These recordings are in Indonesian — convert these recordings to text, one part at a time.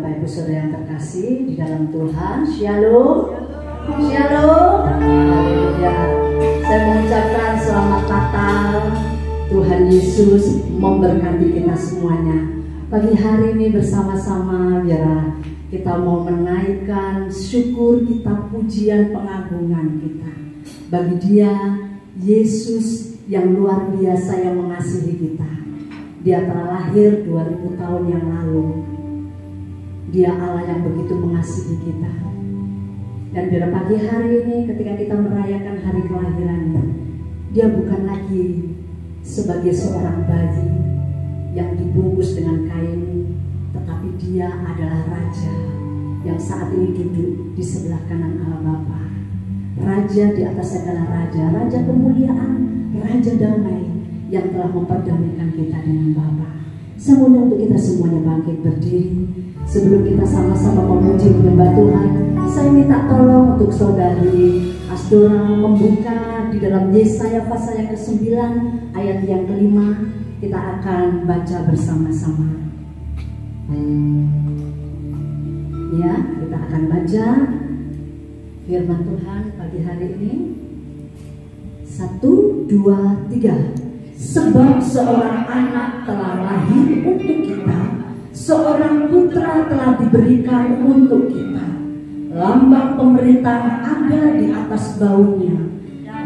Bapak Ibu Saudara yang terkasih di dalam Tuhan, Shalom, Shalom, Haleluya. Saya mengucapkan selamat Natal. Tuhan Yesus memberkati kita semuanya. Pagi hari ini bersama-sama biar kita mau menaikkan syukur kita, pujian, pengagungan kita bagi Dia, Yesus yang luar biasa yang mengasihi kita. Dia telah lahir 2000 tahun yang lalu. Dia Allah yang begitu mengasihi kita. Dan pada pagi hari ini ketika kita merayakan hari kelahirannya, Dia bukan lagi sebagai seorang bayi yang dibungkus dengan kain, tetapi Dia adalah Raja yang saat ini duduk di sebelah kanan Allah Bapa. Raja di atas segala raja, Raja kemuliaan, Raja damai yang telah memperdamaikan kita dengan Bapa. Semoga untuk kita semuanya bangkit berdiri sebelum kita sama-sama memuji menyembah Tuhan. Saya minta tolong untuk saudari Asdora membuka di dalam Yesaya pasal yang ke-9 ayat yang ke-5. Kita akan baca bersama-sama. Ya, kita akan baca firman Tuhan pagi hari ini. 1, 2, 3. Sebab seorang anak telah lahir untuk kita, seorang putra telah diberikan untuk kita. Lambang pemerintahan ada di atas baunya,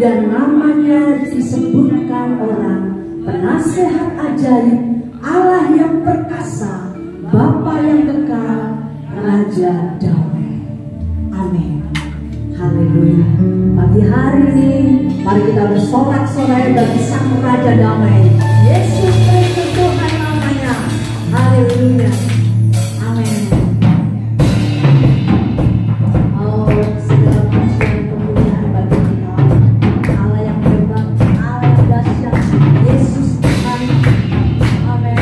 dan namanya disebutkan orang Penasehat Ajaib, Allah yang perkasa, Bapa yang kekal, Raja Damai. Amin. Haleluya. Pagi hari ini mari kita bersorak-sorai bagi Sang Raja Damai, Yesus Kristus Tuhan namanya. Haleluya. Amin. Oh, segala pujian kemuliaan bagi kita, Allah yang hebat, Allah yang dahsyat, Yesus Tuhan. Amin.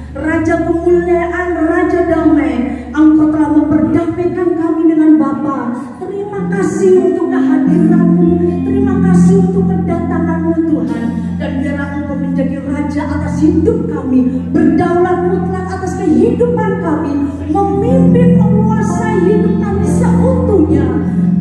Raja kemuliaan, Raja damai. Engkau telah memperdamaikan kami dengan Bapa. Terima kasih untuk kehadiran-Mu, terima kasih untuk kedatangan-Mu Tuhan. Dan biarlah Engkau menjadi Raja atas hidup kami, berdaulat mutlak atas kehidupan kami, memimpin, menguasai hidup kami seutuhnya.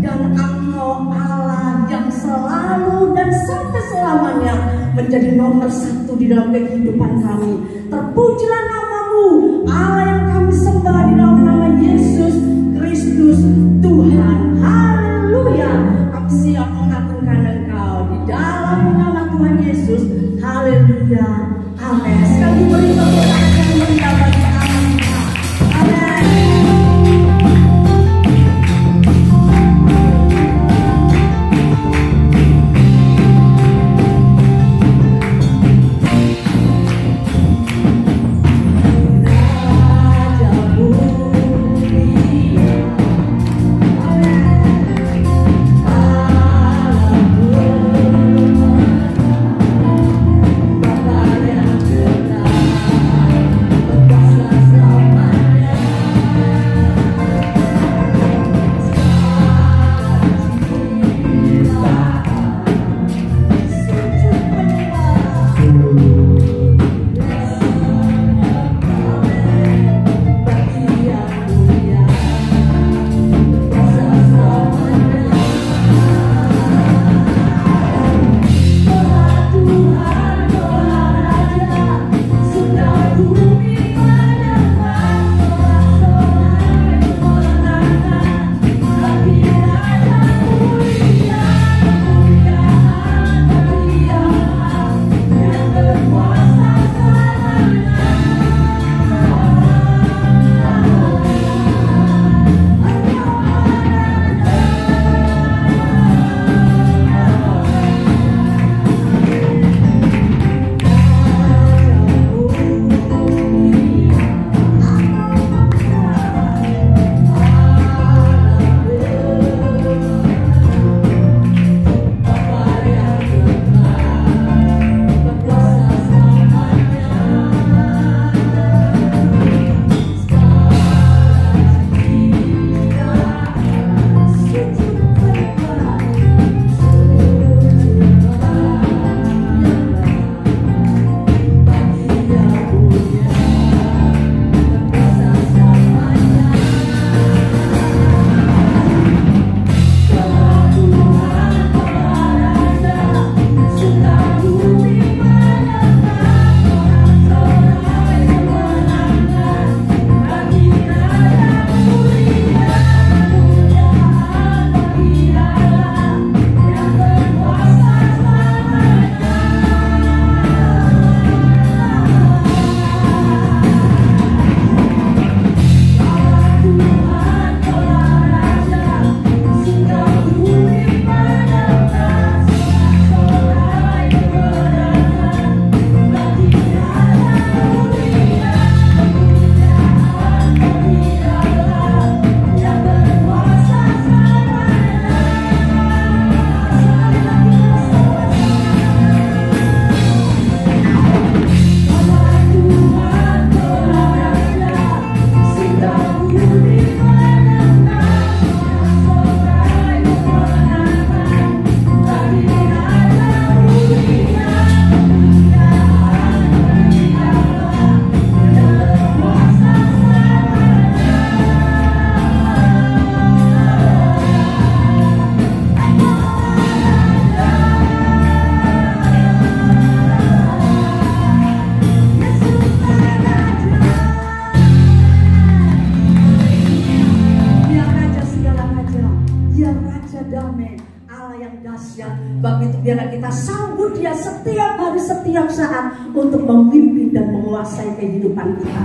Dan Engkau Allah yang selalu dan sampai selamanya menjadi nomor 1 di dalam kehidupan kami. Terpujilah nama-Mu, Allah yang kami sembah di dalam nama Yesus Kristus Tuhan. Haleluya. Raja damai, Allah yang dahsyat. Bab itu biarlah kita sambut Dia setiap hari, setiap saat untuk memimpin dan menguasai kehidupan kita.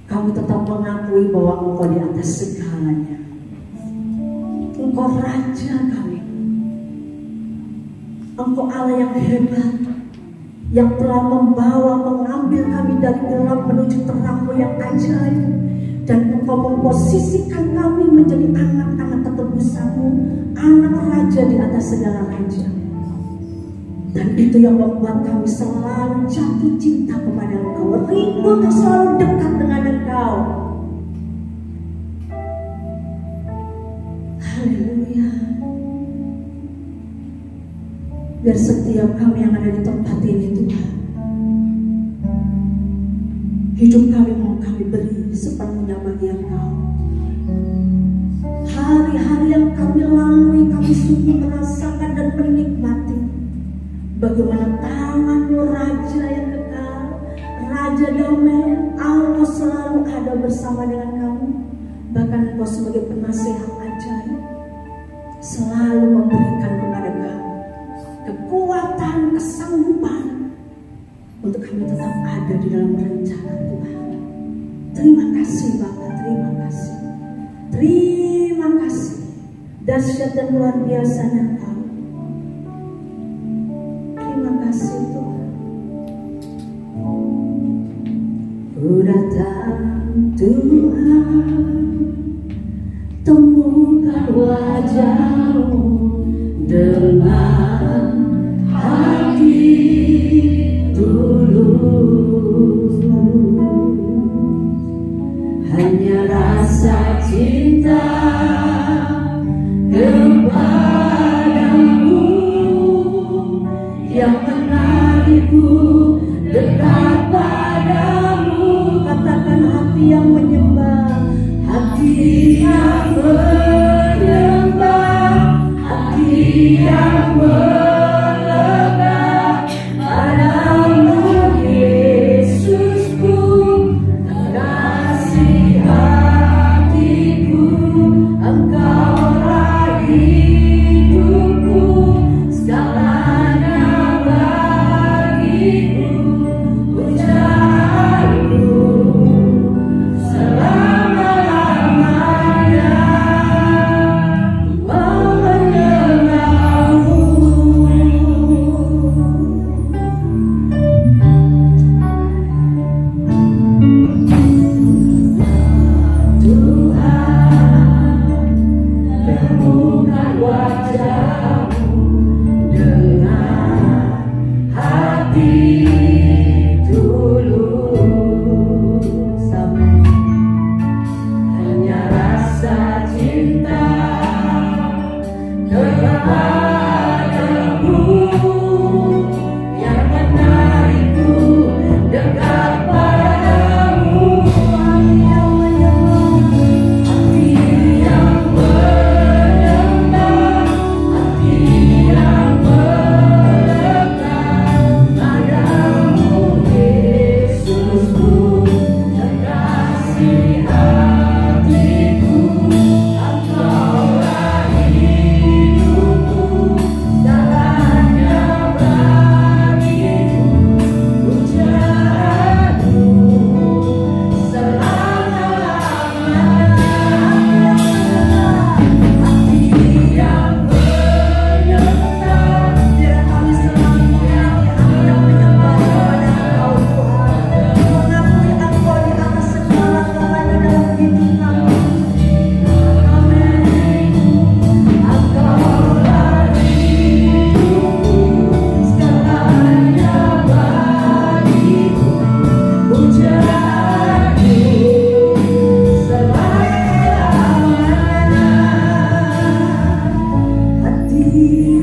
Kami tetap mengakui bahwa Engkau di atas segalanya. Engkau Raja kami. Engkau Allah yang hebat, yang telah mengambil kami dari gelap menuju terang-Mu yang ajaib. Dan Engkau memposisikan kami menjadi anak-anak ketebus-Mu, anak Raja di atas segala raja. Dan itu yang membuat kami selalu jatuh cinta kepada Engkau, rindu untuk selalu dekat dengan Engkau. Haleluya. Biar setiap kami yang ada di tempat ini, Tuhan, hidup kami mau kami beri sepenuhnya bagi Engkau. Hari-hari yang kami lalui, kami sungguh merasakan dan menikmati bagaimana tangan-Mu Raja yang kekal, Raja damai. Engkau selalu ada bersama dengan kami. Bahkan Engkau sebagai penasihat ajaib selalu memberikan kepada kami kekuatan, kesanggupan untuk kami tetap ada di dalam rencana Tuhan. Terima kasih Bapa, terima kasih. Terima kasih, dahsyat dan luar biasanya Engkau. Terima kasih Tuhan. Ku datang Tuhan, temukan wajah-Mu dengan hati tulus. Hanya rasa cinta kepadamu yang menarikku dekat padamu. Katakan hati yang menyembah, hati yang menyembah, hati yang melekat padamu Yesusku, kasih hatiku, Engkaulah hidupku, segalanya bagiku, pujaanku selama-lamanya, mengenalmu. Tuhan, temukan wajah-Mu dengan hati tulus. Hanya rasa cinta kepadamu yang menarikku dekat padamu. Hati yang menyembah, hati yang melekat padamu Yesusku, terkasih hatiku, Engkaulah hidupku, segalanya bagiku, pujaanku selama-lamanya. Hati yang menyembah, biar kami selalu menyanyi hati yang menyembah kepada Engkau Tuhan, mengakui Engkau di atas segala-galanya dalam hidup kami. Amin. Engkaulah hidupku, segalanya bagiku, pujaanku selama-lamanya. Hati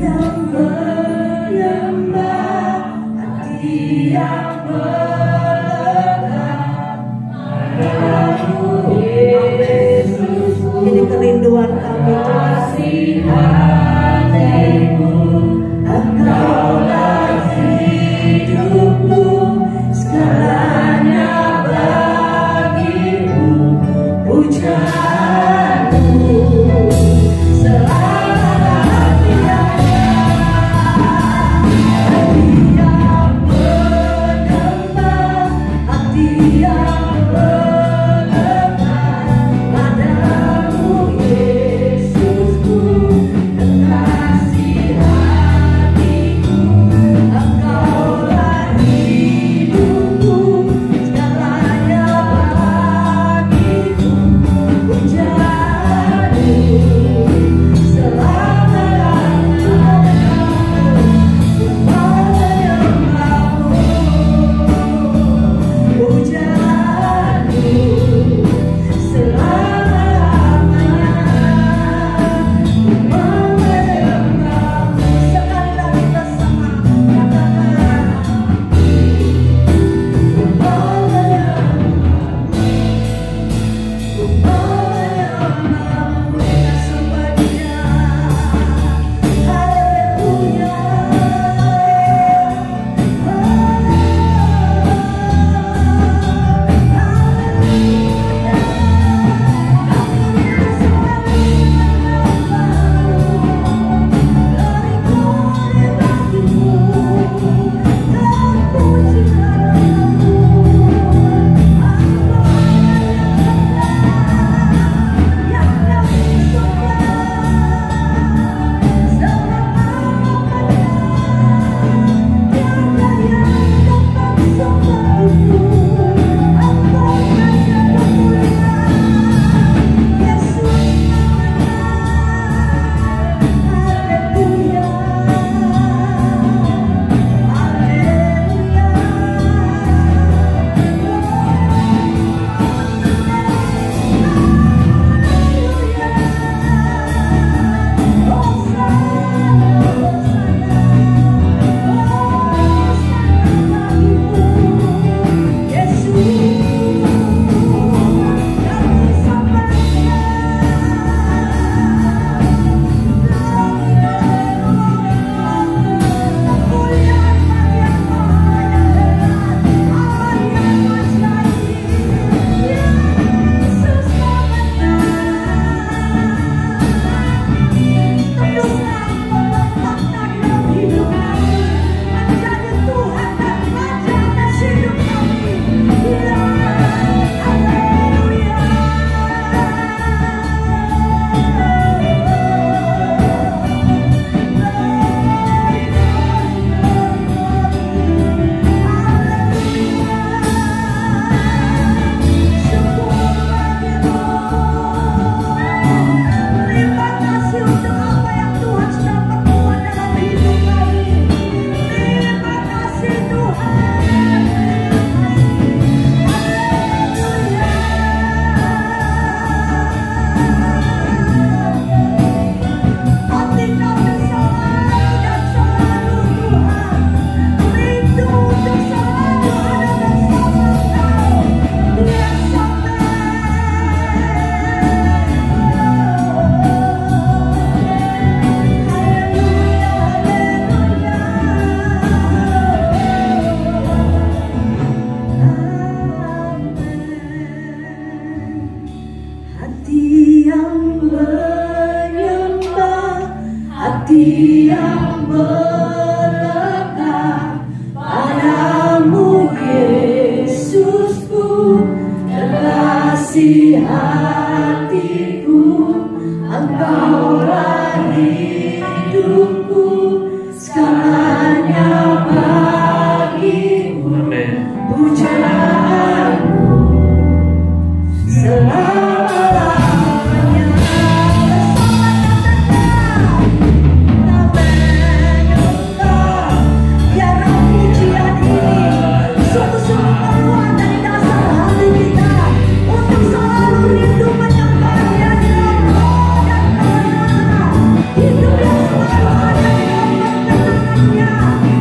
yang menyembah, hati yang melekat padamu Yesus. Ini kerinduan kami, kasih hatiku, Engkaulah hidupku, segalanya bagiku, pujaanku selama-lamanya. Hati yang menyembah, hati yang melekat padamu Yesus. yang melekat padamu Yesusku, terkasih hatiku, Engkaulah hidupku, segalanya bagimu, pujaanmu selama-lamanya. Biarlah pujian ini sungguh-sungguh keluar dari dasar hati kita untuk selalu rindu menyembah Dia di dalam roh dan kebenaran. Hidup yang selalu ada di dalam perkenanannya.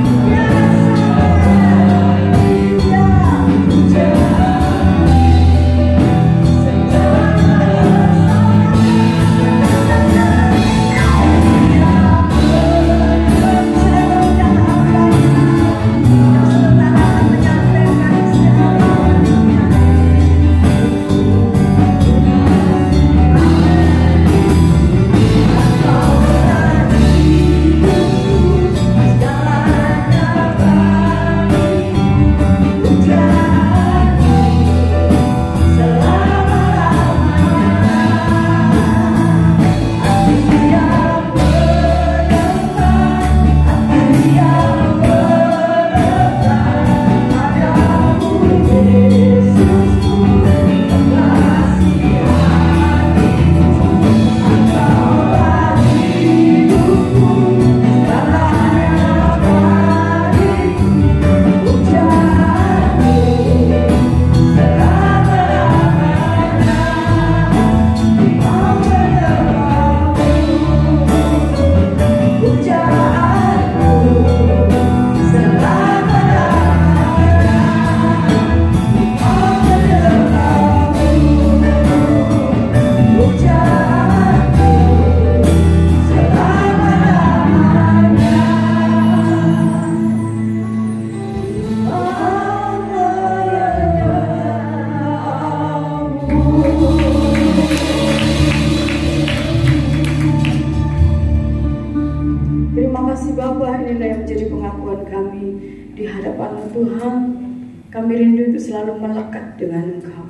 Selalu melekat dengan Engkau.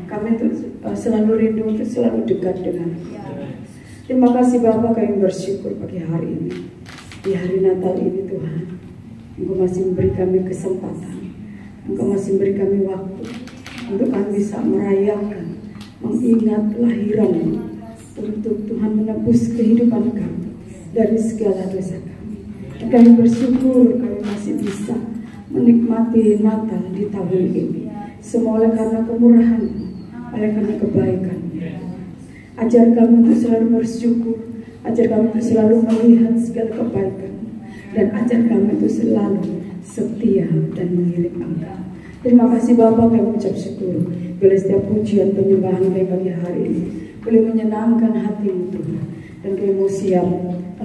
Kami selalu rindu untuk selalu dekat dengan Engkau. Terima kasih Bapa, kami bersyukur pagi hari ini. Di hari Natal ini Tuhan, Engkau masih memberi kami kesempatan, Engkau masih memberi kami waktu untuk kami bisa merayakan, mengingat kelahiran-Mu, untuk Tuhan menebus kehidupan kami dari segala dosa kami. Dan kami bersyukur kami masih bisa menikmati Natal di tahun ini. Semua oleh karena kemurahan-Mu, oleh karena kebaikan-Mu. Ajar kami untuk selalu bersyukur, ajar kami untuk selalu melihat segala kebaikan-Mu, dan ajar kami untuk selalu setia dan mengiring Engkau. Terima kasih Bapa, kami ucap syukur bila setiap pujian penyembahan kami pagi hari ini boleh menyenangkan hati-Mu Tuhan, dan kami mau siap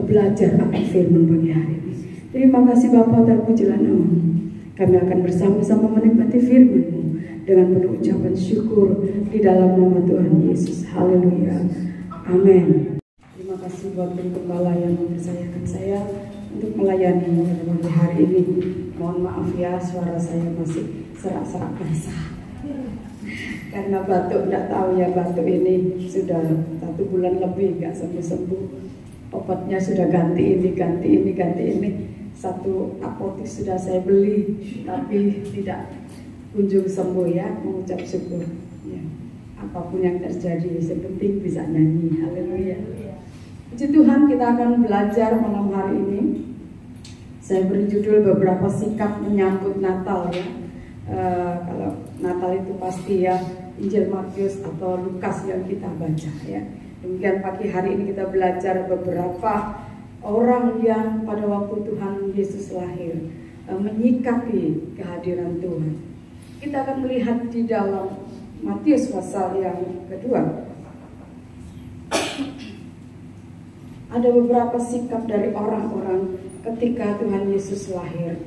belajar akan firman pagi hari ini. Terima kasih Bapa, terpujilah nama-Mu. Kami akan bersama-sama menikmati firman-Mu dengan penuh ucapan syukur di dalam nama Tuhan Yesus. Haleluya. Amin. Terima kasih buat gembala yang mempercayakan saya untuk melayani pada pagi hari ini. Mohon maaf ya, suara saya masih serak-serak basah. Karena batuk, tidak tahu ya, batuk ini sudah 1 bulan lebih gak sembuh-sembuh. Obatnya sudah ganti ini. Satu apotek sudah saya beli, tapi tidak kunjung sembuh ya. Mengucap syukur ya. Apapun yang terjadi, sepenting bisa nyanyi. Haleluya. Puji Tuhan, kita akan belajar malam hari ini. Saya beri judul beberapa sikap menyambut Natal ya. Kalau Natal itu pasti ya Injil Matius atau Lukas yang kita baca ya. Demikian pagi hari ini kita belajar beberapa orang yang pada waktu Tuhan Yesus lahir menyikapi kehadiran Tuhan. Kita akan melihat di dalam Matius pasal yang kedua. Ada beberapa sikap dari orang-orang ketika Tuhan Yesus lahir.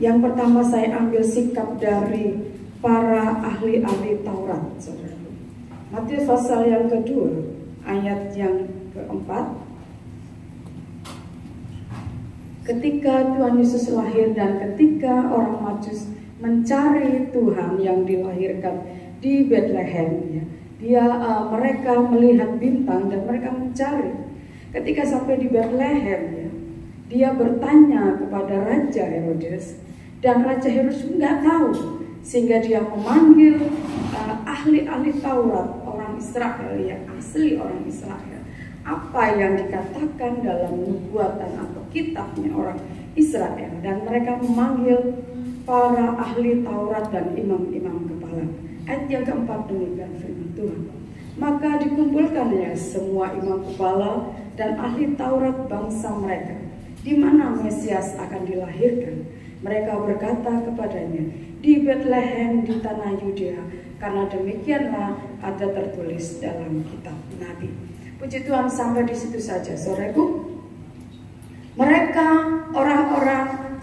Yang pertama saya ambil sikap dari para ahli-ahli Taurat, saudara. Matius pasal yang kedua, ayat yang keempat. ketika Tuhan Yesus lahir dan ketika orang Majus mencari Tuhan yang dilahirkan di Bethlehem, ya, mereka melihat bintang dan mereka mencari. Ketika sampai di Bethlehem, ya, dia bertanya kepada Raja Herodes, dan Raja Herodes nggak tahu, sehingga dia memanggil ahli-ahli Taurat, orang Israel yang asli orang Israel. Apa yang dikatakan dalam nubuatan atau kitabnya orang Israel, dan mereka memanggil para ahli Taurat dan imam-imam kepala. Ayat yang keempat demikian firman Tuhan. Maka dikumpulkannya semua imam kepala dan ahli Taurat bangsa mereka, di mana Mesias akan dilahirkan. Mereka berkata kepadanya, di Bethlehem di tanah Yudea, karena demikianlah ada tertulis dalam kitab Nabi. Puji Tuhan, sampai di situ saja, saudaraku. Mereka orang-orang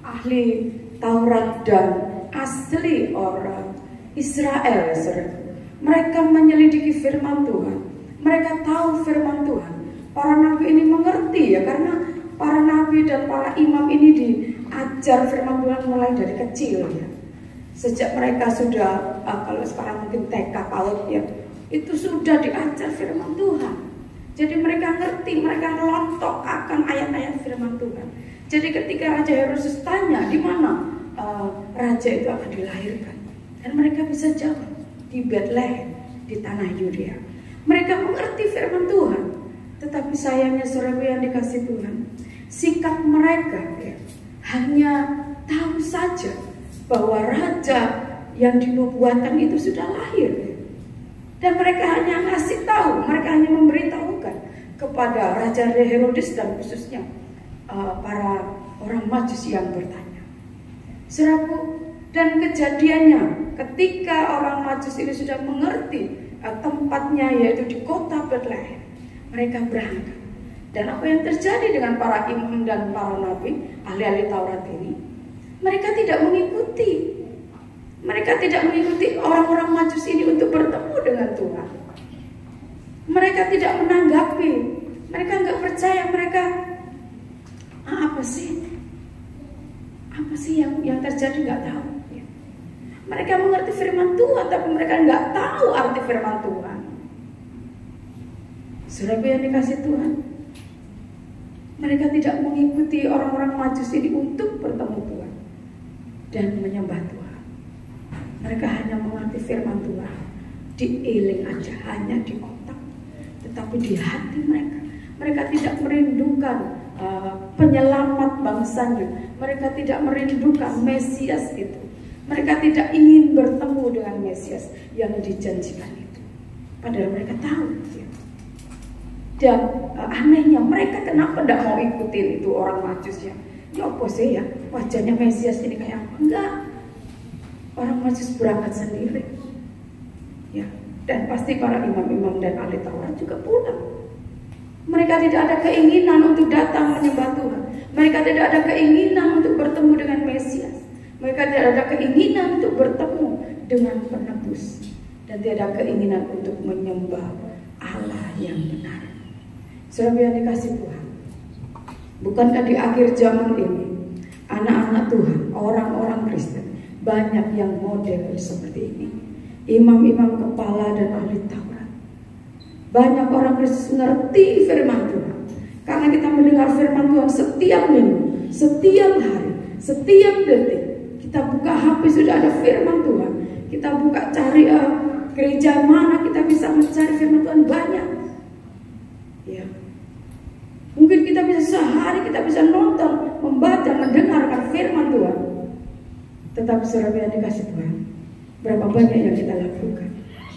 ahli Taurat dan asli orang Israel, saudaraku. Mereka menyelidiki firman Tuhan. Mereka tahu firman Tuhan. Para nabi ini mengerti, ya, karena para nabi dan para imam ini diajar firman Tuhan mulai dari kecil, ya. Sejak mereka sudah kalau sekarang mungkin TK, PAUD, ya, itu sudah diajar firman Tuhan. Jadi mereka ngerti, mereka ngelontok akan ayat-ayat firman Tuhan. Jadi ketika Raja Herodes tanya di mana raja itu akan dilahirkan, dan mereka bisa jawab di Bethlehem di tanah Yudea. Mereka mengerti firman Tuhan. Tetapi sayangnya saudara yang dikasih Tuhan, sikap mereka, ya, hanya tahu saja bahwa raja yang dinubuatkan itu sudah lahir, ya. Dan mereka hanya ngasih tahu, mereka hanya memberitahukan kepada Raja Herodes dan khususnya para orang Majus yang bertanya. Saudaraku, dan kejadiannya ketika orang Majus ini sudah mengerti tempatnya, yaitu di kota Bethlehem, mereka berangkat. Dan apa yang terjadi dengan para imam dan para nabi, ahli-ahli Taurat ini, mereka tidak mengikuti. Mereka tidak mengikuti orang-orang Majus ini untuk bertemu dengan Tuhan. Mereka tidak menanggapi. Mereka nggak percaya. Mereka apa sih yang terjadi, nggak tahu. Mereka mengerti firman Tuhan, tapi mereka nggak tahu arti firman Tuhan. Saudara yang dikasih Tuhan, mereka tidak mengikuti orang-orang Majus ini untuk bertemu Tuhan dan menyembah Tuhan. Mereka hanya mengerti firman Tuhan, diiling aja, hanya di otak, tetapi di hati mereka. Mereka tidak merindukan penyelamat bangsanya. Mereka tidak merindukan Mesias itu. Mereka tidak ingin bertemu dengan Mesias yang dijanjikan itu. Padahal mereka tahu, ya. Dan anehnya mereka kenapa tidak mau ikutin itu orang Majus, ya. Ya apa sih, ya, wajahnya Mesias ini kayak apa? Enggak. Orang Majus berangkat sendiri, ya. Dan pasti para imam-imam dan ahli Taurat juga pulang. Mereka tidak ada keinginan untuk datang menyembah Tuhan. Mereka tidak ada keinginan untuk bertemu dengan Mesias. Mereka tidak ada keinginan untuk bertemu dengan penebus. Dan tidak ada keinginan untuk menyembah Allah yang benar. Saudara yang dikasih Tuhan, bukankah di akhir zaman ini anak-anak Tuhan, orang-orang Kristen, banyak yang model seperti ini? Imam-imam kepala dan ahli Taurat. Banyak orang Kristen ngerti firman Tuhan, karena kita mendengar firman Tuhan setiap minggu, setiap hari, setiap detik. Kita buka HP sudah ada firman Tuhan. Kita buka cari gereja mana kita bisa mencari firman Tuhan, banyak. Ya. Mungkin kita bisa sehari kita bisa nonton, membaca, mendengarkan firman Tuhan. Tetapi saudara yang dikasih Tuhan, berapa banyak yang kita lakukan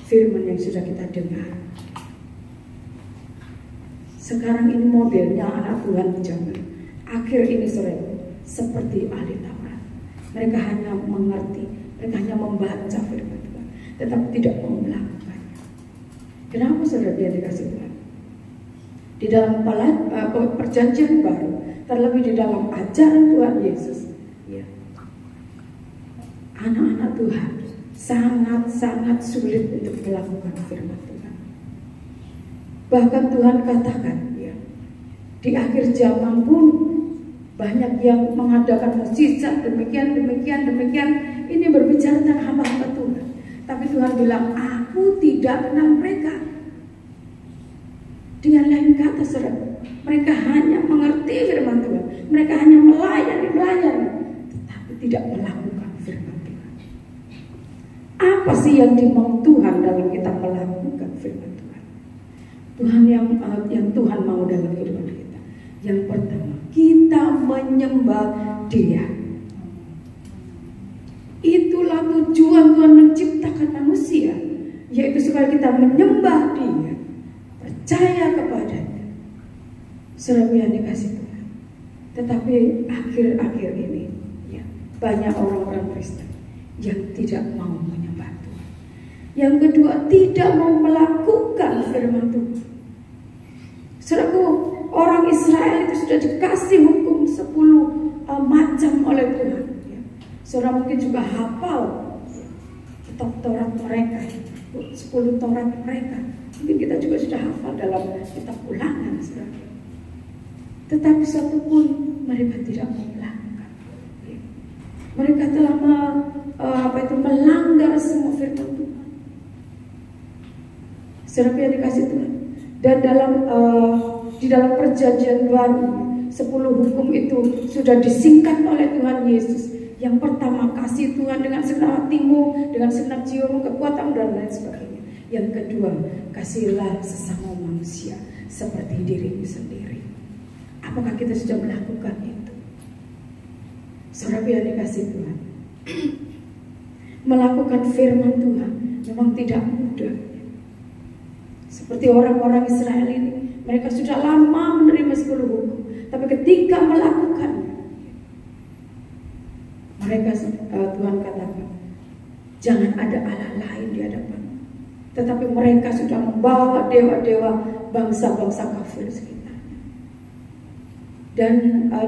firman yang sudah kita dengar. Sekarang ini modelnya anak Tuhan zaman akhir ini, saudara, seperti ahli Taurat. Mereka hanya mengerti, mereka hanya membaca firman Tuhan, tetapi tidak mau melakukannya. Kenapa saudara yang dikasih Tuhan? Di dalam perjanjian baru, terlebih di dalam ajaran Tuhan Yesus, ya, anak-anak Tuhan sangat-sangat sulit untuk melakukan firman Tuhan. Bahkan Tuhan katakan, ya, di akhir zaman pun Banyak yang mengadakan mukjizat demikian. Ini berbicara tentang hamba-hamba Tuhan. Tapi Tuhan bilang, aku tidak kenal mereka. Dengan lain kata, saudara, mereka hanya mengerti firman Tuhan. Mereka hanya melayani, tetapi tidak melakukan firman Tuhan. Apa sih yang dimau Tuhan dalam kita melakukan firman Tuhan? Tuhan yang Tuhan mau dalam kehidupan kita. Yang pertama, kita menyembah Dia. Itulah tujuan Tuhan menciptakan manusia, yaitu supaya kita menyembah Dia, percaya kepadanya. Saudara yang dikasih Tuhan. Tetapi akhir-akhir ini ya, banyak orang-orang Kristen yang tidak mau menyembah Tuhan. Yang kedua, tidak mau melakukan firman Tuhan. Saudaraku, orang Israel itu sudah dikasih hukum 10 macam oleh Tuhan. Saudara mungkin juga hafal kitab Taurat mereka, 10 Taurat mereka. Mungkin kita juga sudah hafal dalam kitab Ulangan, saudara. Tetapi satu pun mereka tidak mau melakukan. Mereka telah melanggar semua firman Tuhan. Saudara yang dikasih Tuhan. Dan di dalam perjanjian baru, 10 hukum itu sudah disingkat oleh Tuhan Yesus. Yang pertama, kasih Tuhan dengan segenap hatimu, dengan segenap jiwamu, kekuatan dan lain sebagainya. Yang kedua, kasihlah sesama manusia seperti dirimu sendiri. Apakah kita sudah melakukan itu? Saudara yang dikasih Tuhan, melakukan firman Tuhan memang tidak mudah. Seperti orang-orang Israel ini, mereka sudah lama menerima 10 hukum, tapi ketika melakukannya, mereka Tuhan katakan, jangan ada Allah lain di hadapan. Tetapi mereka sudah membawa dewa-dewa bangsa-bangsa kafir sekitarnya. Dan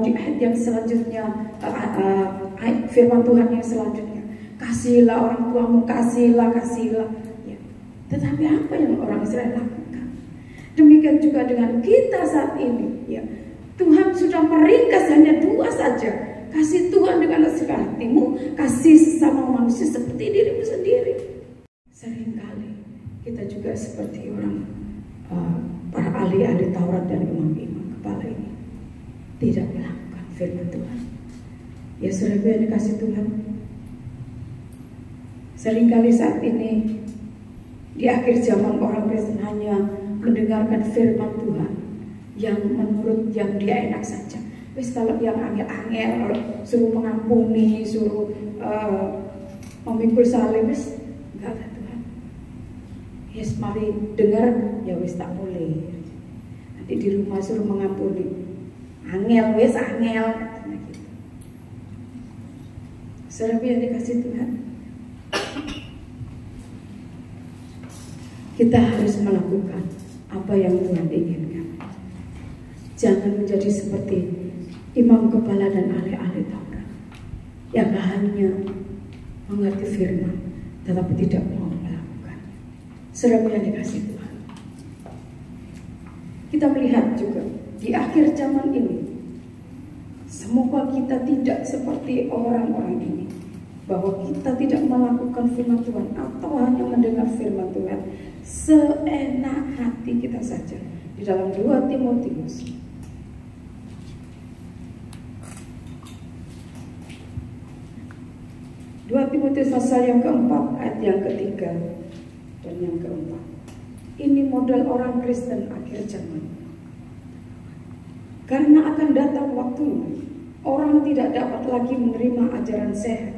di ayat yang selanjutnya, firman Tuhan yang selanjutnya, kasihlah orang tuamu, kasihlah. Ya. Tetapi apa yang orang Israel lakukan? Demikian juga dengan kita saat ini. Ya. Tuhan sudah meringkas hanya 2 saja. Kasih Tuhan dengan segala hatimu, kasih sesama manusia seperti dirimu sendiri. Seringkali kita juga seperti orang para ahli-ahli Taurat dan imam-imam kepala ini, tidak melakukan firman Tuhan. Ya saudara yang dikasih Tuhan, seringkali saat ini di akhir zaman orang Kristen hanya mendengarkan firman Tuhan yang menurut yang dia enak saja. Wis kalau yang angel-angel suruh mengampuni, suruh memikul salib, wis enggak ada Tuhan. Yes, mari dengar, ya wis tak boleh. Nanti di rumah suruh mengampuni, angel wis angel, katanya gitu. Saudara yang dikasih Tuhan, kita harus melakukan apa yang Tuhan inginkan. Jangan menjadi seperti imam kepala dan ahli-ahli Taurat yang hanya mengerti firman tetapi tidak mau melakukan. Saudara yang dikasih Tuhan, kita melihat juga di akhir zaman ini, semoga kita tidak seperti orang-orang ini, bahwa kita tidak melakukan firman Tuhan atau hanya mendengar firman Tuhan seenak hati kita saja. Di dalam 2 Timotius pasal yang keempat, ayat yang ketiga dan yang keempat. Ini model orang Kristen akhir zaman. Karena akan datang waktunya, orang tidak dapat lagi menerima ajaran sehat,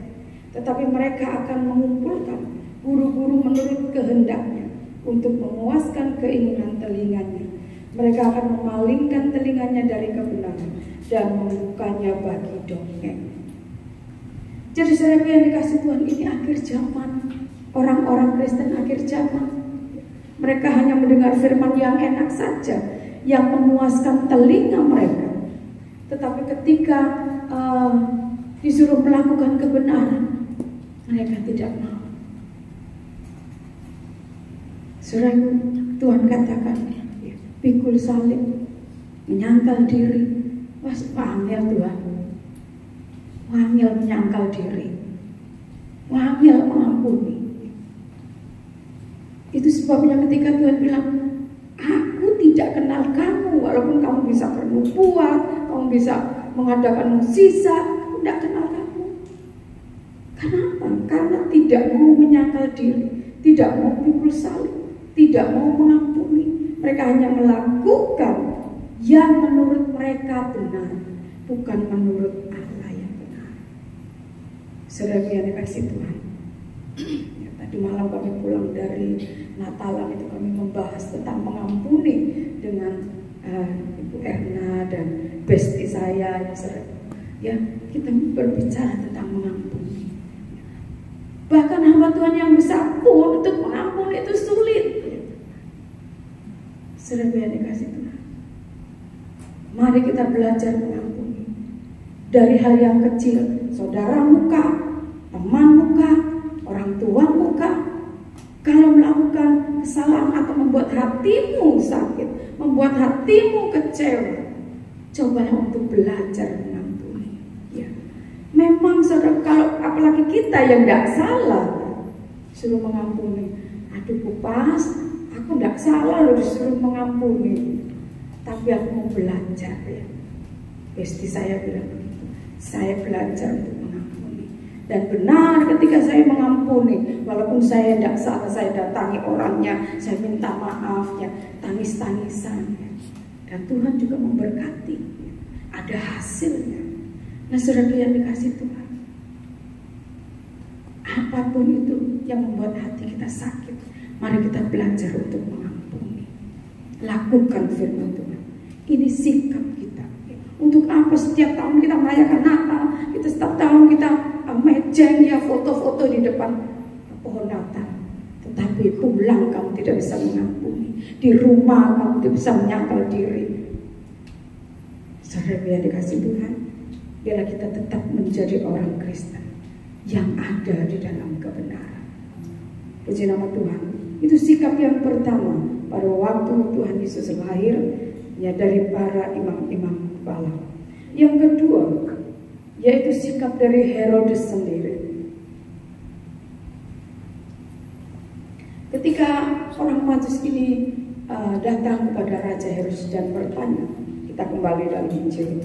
tetapi mereka akan mengumpulkan guru-guru menurut kehendaknya untuk memuaskan keinginan telinganya. Mereka akan memalingkan telinganya dari kebenaran dan membukanya bagi dongeng. Jadi saudara yang dikasih Tuhan, ini akhir zaman. Orang-orang Kristen akhir zaman, mereka hanya mendengar firman yang enak saja, yang memuaskan telinga mereka. Tetapi ketika disuruh melakukan kebenaran, mereka tidak mau. Saudara, Tuhan katakan, pikul salib, menyangkal diri, Mas wangil Tuhan, wangil menyangkal diri, wangil mengampuni. Itu sebabnya ketika Tuhan bilang, aku tidak kenal kamu, walaupun kamu bisa bernubuat, kamu bisa mengadakan mukjizat, aku tidak kenal kamu. Kenapa? Karena tidak mau menyangkal diri, tidak mau pikul salib, tidak mau mengampuni. Mereka hanya melakukan yang menurut mereka benar, bukan menurut Allah yang benar. Saudara yang dikasih Tuhan, ya, tadi malam kami pulang dari Natalan itu kami membahas tentang mengampuni dengan Ibu Erna dan besti saya, ya kita berbicara tentang mengampuni. Bahkan hamba Tuhan yang besar pun untuk mengampuni itu sulit. Saudara yang dikasih Tuhan, mari kita belajar mengampuni dari hal yang kecil, saudara muka, teman muka, orang tua muka. Kalau melakukan kesalahan atau membuat hatimu sakit, membuat hatimu kecewa, cobalah untuk belajar mengampuni. Ya. Memang saudara, kalau apalagi kita yang tidak salah, suruh mengampuni. Aduh pas, aku tidak salah loh disuruh mengampuni. Tapi aku mau belajar ya. Besti saya bilang begitu. Saya belajar untuk mengampuni. Dan benar ketika saya mengampuni, walaupun saya tidak salah, saya datangi orangnya, saya minta maaf ya, tangis-tangisan ya. Dan Tuhan juga memberkati ya. Ada hasilnya. Nah saudara yang dikasih Tuhan, apapun itu yang membuat hati kita sakit, mari kita belajar untuk mengampuni. Lakukan firman Tuhan. Ini sikap kita. Untuk apa setiap tahun kita merayakan Natal, kita setiap tahun kita mejeng ya foto-foto di depan pohon Natal, tetapi pulang kamu tidak bisa mengampuni, di rumah kamu tidak bisa menyangkal diri. Saudara yang dikasih Tuhan, biarlah kita tetap menjadi orang Kristen yang ada di dalam kebenaran. Puji nama Tuhan. Itu sikap yang pertama pada waktu Tuhan Yesus lahir, ya, dari para imam-imam kepala. Yang kedua, yaitu sikap dari Herodes sendiri. Ketika orang Majus ini datang kepada Raja Herodes dan bertanya, kita kembali dalam Injil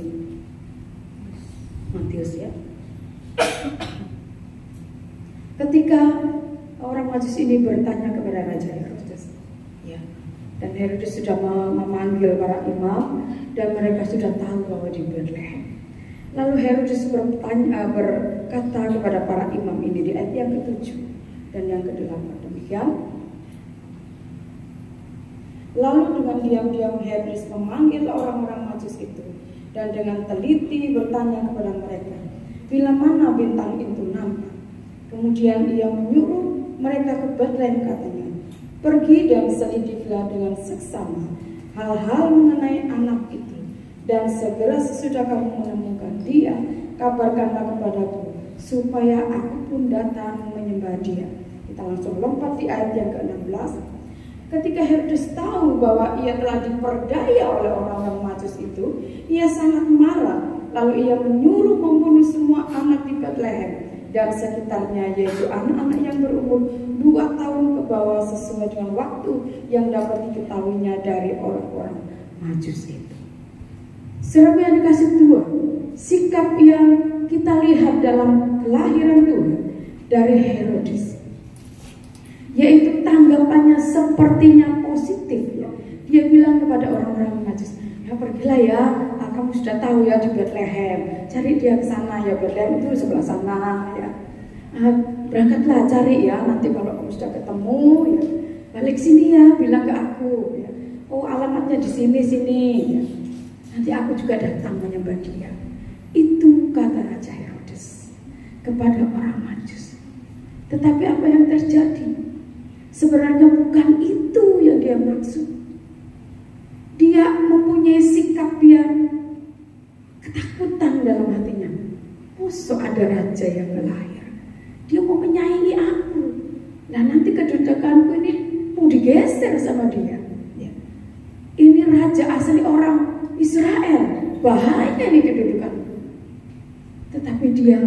Matius ya. Ketika orang Majus ini bertanya kepada Raja Herodes, ya, dan Herodes sudah memanggil para imam dan mereka sudah tahu bahwa di Bethlehem. Lalu Herodes berkata kepada para imam ini di ayat yang ke-7 dan yang ke-8 demikian. Lalu dengan diam-diam Herodes memanggil orang-orang Majus itu dan dengan teliti bertanya kepada mereka, bila mana bintang itu nampak. Kemudian ia menyuruh mereka ke Bethlehem, katanya, pergi dan selidikilah dengan seksama hal-hal mengenai anak itu, dan segera sesudah kamu menemukan dia, kabarkanlah kepadaku, supaya aku pun datang menyembah dia. Kita langsung lompat di ayat yang ke-16. Ketika Herodes tahu bahwa ia telah diperdaya oleh orang-orang Majus itu, ia sangat marah. Lalu ia menyuruh membunuh semua anak di Bethlehem dan sekitarnya, yaitu anak-anak yang berumur 2 tahun ke bawah, sesuai dengan waktu yang dapat diketahuinya dari orang-orang Majus itu. Saudara yang dikasih Tuhan, sikap yang kita lihat dalam kelahiran Tuhan dari Herodes, yaitu tanggapannya sepertinya positif ya. Dia bilang kepada orang-orang Majus, ya pergilah ya, kamu sudah tahu ya di Bethlehem, cari dia ke sana ya, Bethlehem itu sebelah sana ya. Berangkatlah cari ya, nanti kalau kamu sudah ketemu ya, balik sini ya, bilang ke aku ya. Oh alamatnya di sini ya. Nanti aku juga datang menyembah dia. Itu kata Raja Herodes kepada orang Majus. Tetapi apa yang terjadi? Sebenarnya bukan itu yang dia maksud. Dia mempunyai sikap yang ketakutan dalam hatinya. Masa ada raja yang lahir, dia mau menyaingi aku. Nah nanti kedudukanku ini mau digeser sama dia ya. Ini raja asli orang Israel, bahaya nih kedudukan. Tetapi dia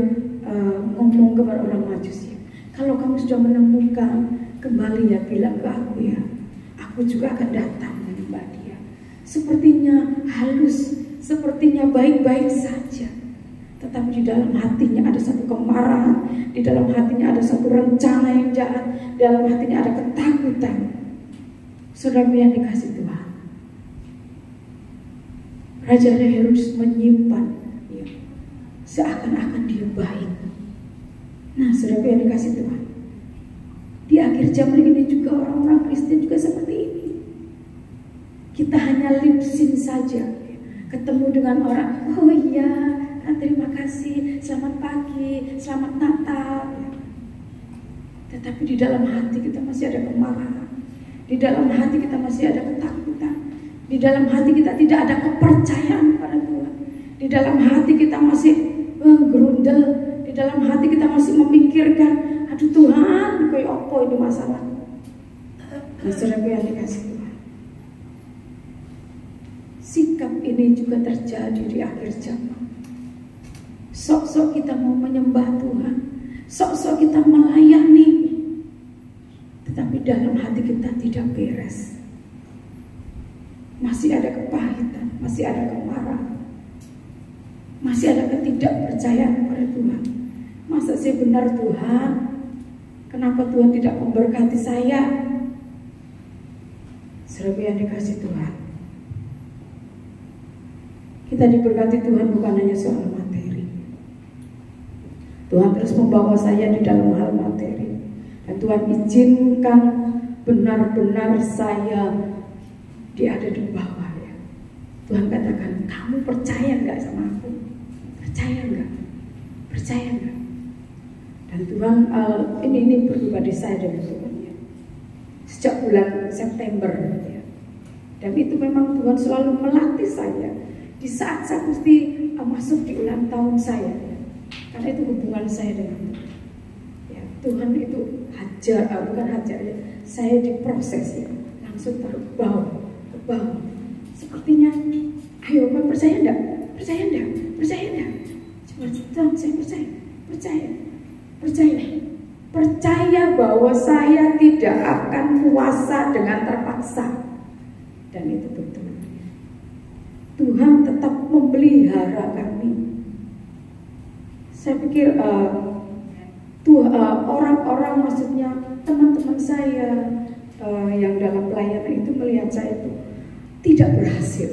ngomong kepada orang Majusi, kalau kamu sudah menemukan, kembali ya bilang ke aku ya, aku juga akan datang menyembah dia. Sepertinya halus, sepertinya baik-baik saja, tetapi di dalam hatinya ada satu kemarahan, di dalam hatinya ada satu rencana yang jahat, di dalam hatinya ada ketakutan. Saudara yang dikasih Tuhan, Raja Herodes menyimpan ya, seakan-akan dia baik. Nah, saudara yang dikasih Tuhan, di akhir zaman ini juga orang-orang Kristen juga seperti ini. Kita hanya lip sync saja, ketemu dengan orang, oh iya, terima kasih, selamat pagi, selamat Natal. Tetapi di dalam hati kita masih ada kemarahan, di dalam hati kita masih ada ketakutan, di dalam hati kita tidak ada kepercayaan pada Tuhan, di dalam hati kita masih gerundel, di dalam hati kita masih memikirkan, aduh Tuhan, kayak apa ini masalah. Nah, saudara yang dikasih Tuhan, sikap ini juga terjadi di akhir zaman. Sok-sok kita mau menyembah Tuhan, sok-sok kita melayani, tetapi dalam hati kita tidak beres. Masih ada kepahitan, masih ada kemarahan, masih ada ketidakpercayaan pada Tuhan. Masa sih benar Tuhan? Kenapa Tuhan tidak memberkati saya? Saudara yang dikasih Tuhan, kita diberkati Tuhan bukan hanya soal materi. Tuhan terus membawa saya di dalam hal materi, dan Tuhan izinkan benar-benar saya ada di bawah ya. Tuhan katakan, kamu percaya nggak sama aku? Percaya nggak? Percaya nggak? Dan Tuhan ini pribadi saya dengan Tuhan ya. Sejak bulan September ya. Dan itu memang Tuhan selalu melatih saya di saat saya mesti masuk di ulang tahun saya ya. Karena itu hubungan saya dengan Tuhan ya. Tuhan itu bukan hajar ya. Saya diproses ya, langsung taruh ke bawah. Sepertinya, ayo kan percaya enggak? Percaya enggak? Percaya enggak? Coba saya percaya bahwa saya tidak akan puasa dengan terpaksa. Dan itu betul. Tuhan tetap memelihara kami. Saya pikir orang-orang, maksudnya teman-teman saya yang dalam pelayanan itu melihat saya itu tidak berhasil,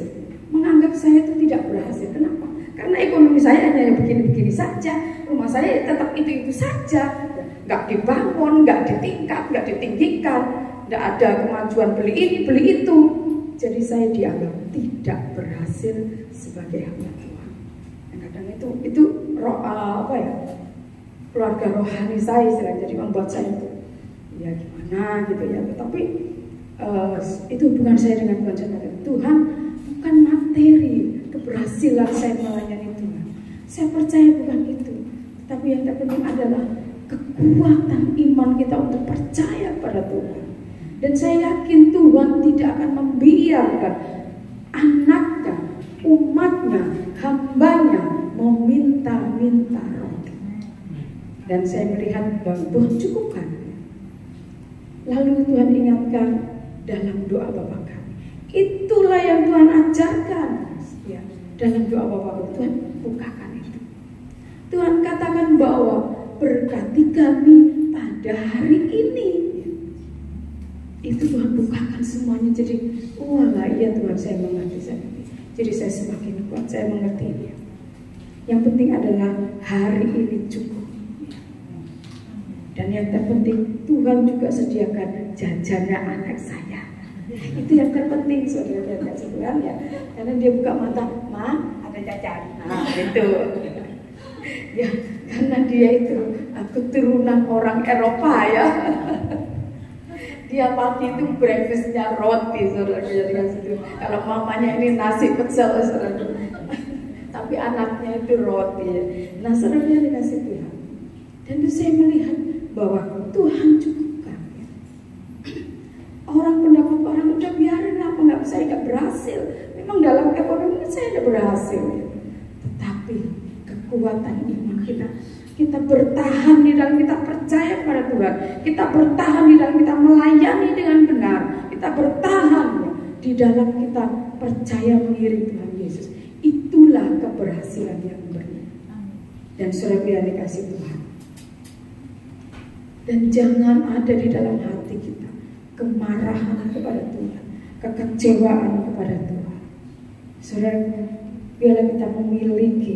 menganggap saya itu tidak berhasil. Kenapa? Karena ekonomi saya hanya begini-begini saja, rumah saya tetap itu saja, nggak dibangun, nggak ditingkat, nggak ditinggikan, nggak ada kemajuan beli ini beli itu. Jadi saya dianggap tidak berhasil sebagai hamba Tuhan. Dan kadang itu keluarga rohani saya jadi membuat saya itu ya gimana gitu ya. Tetapi itu hubungan saya dengan Tuhan. Tuhan bukan materi keberhasilan saya melayani Tuhan. Saya percaya bukan itu. Tapi yang terpenting adalah kekuatan iman kita untuk percaya pada Tuhan. Dan saya yakin Tuhan tidak akan membiarkan anaknya, umatnya, hambanya meminta-minta roti. Dan saya melihat bahwa Tuhan cukupkan. Lalu Tuhan ingatkan dalam doa Bapa kami. Itulah yang Tuhan ajarkan ya, dalam doa Bapa kami. Tuhan bukakan itu. Tuhan katakan bahwa berkati kami pada hari ini. Itu Tuhan bukakan semuanya. Jadi walah iya Tuhan, saya mengerti. Jadi saya semakin kuat, saya mengerti ya. Yang penting adalah hari ini cukup. Dan yang terpenting Tuhan juga sediakan jajannya anak saya. Itu yang terpenting saudara dan Tuhan ya. Karena dia buka mata, Ma ada jajan. Nah itu. Ya karena dia itu keturunan orang Eropa ya. Dia pagi itu breakfastnya roti saudara. Kalau mamanya ini nasi pecel saudara. Tapi anaknya itu roti. Nah saudara dikasih Tuhan. Dan itu saya melihat bahwa Tuhan cukupkan. Orang pendapat orang udah biarin apa nggak, saya nggak berhasil. Memang dalam ekonomi mungkin saya tidak berhasil ya. Tetapi kekuatan iman kita bertahan di dalam kita percaya kepada Tuhan, kita bertahan di dalam kita melayani dengan benar, kita bertahan ya, di dalam kita percaya mengiring Tuhan Yesus. Itulah keberhasilan yang benar. Dan saudara yang dikasih Tuhan, dan jangan ada di dalam hati kita kemarahan kepada Tuhan, kekecewaan kepada Tuhan. Saudara, biarlah kita memiliki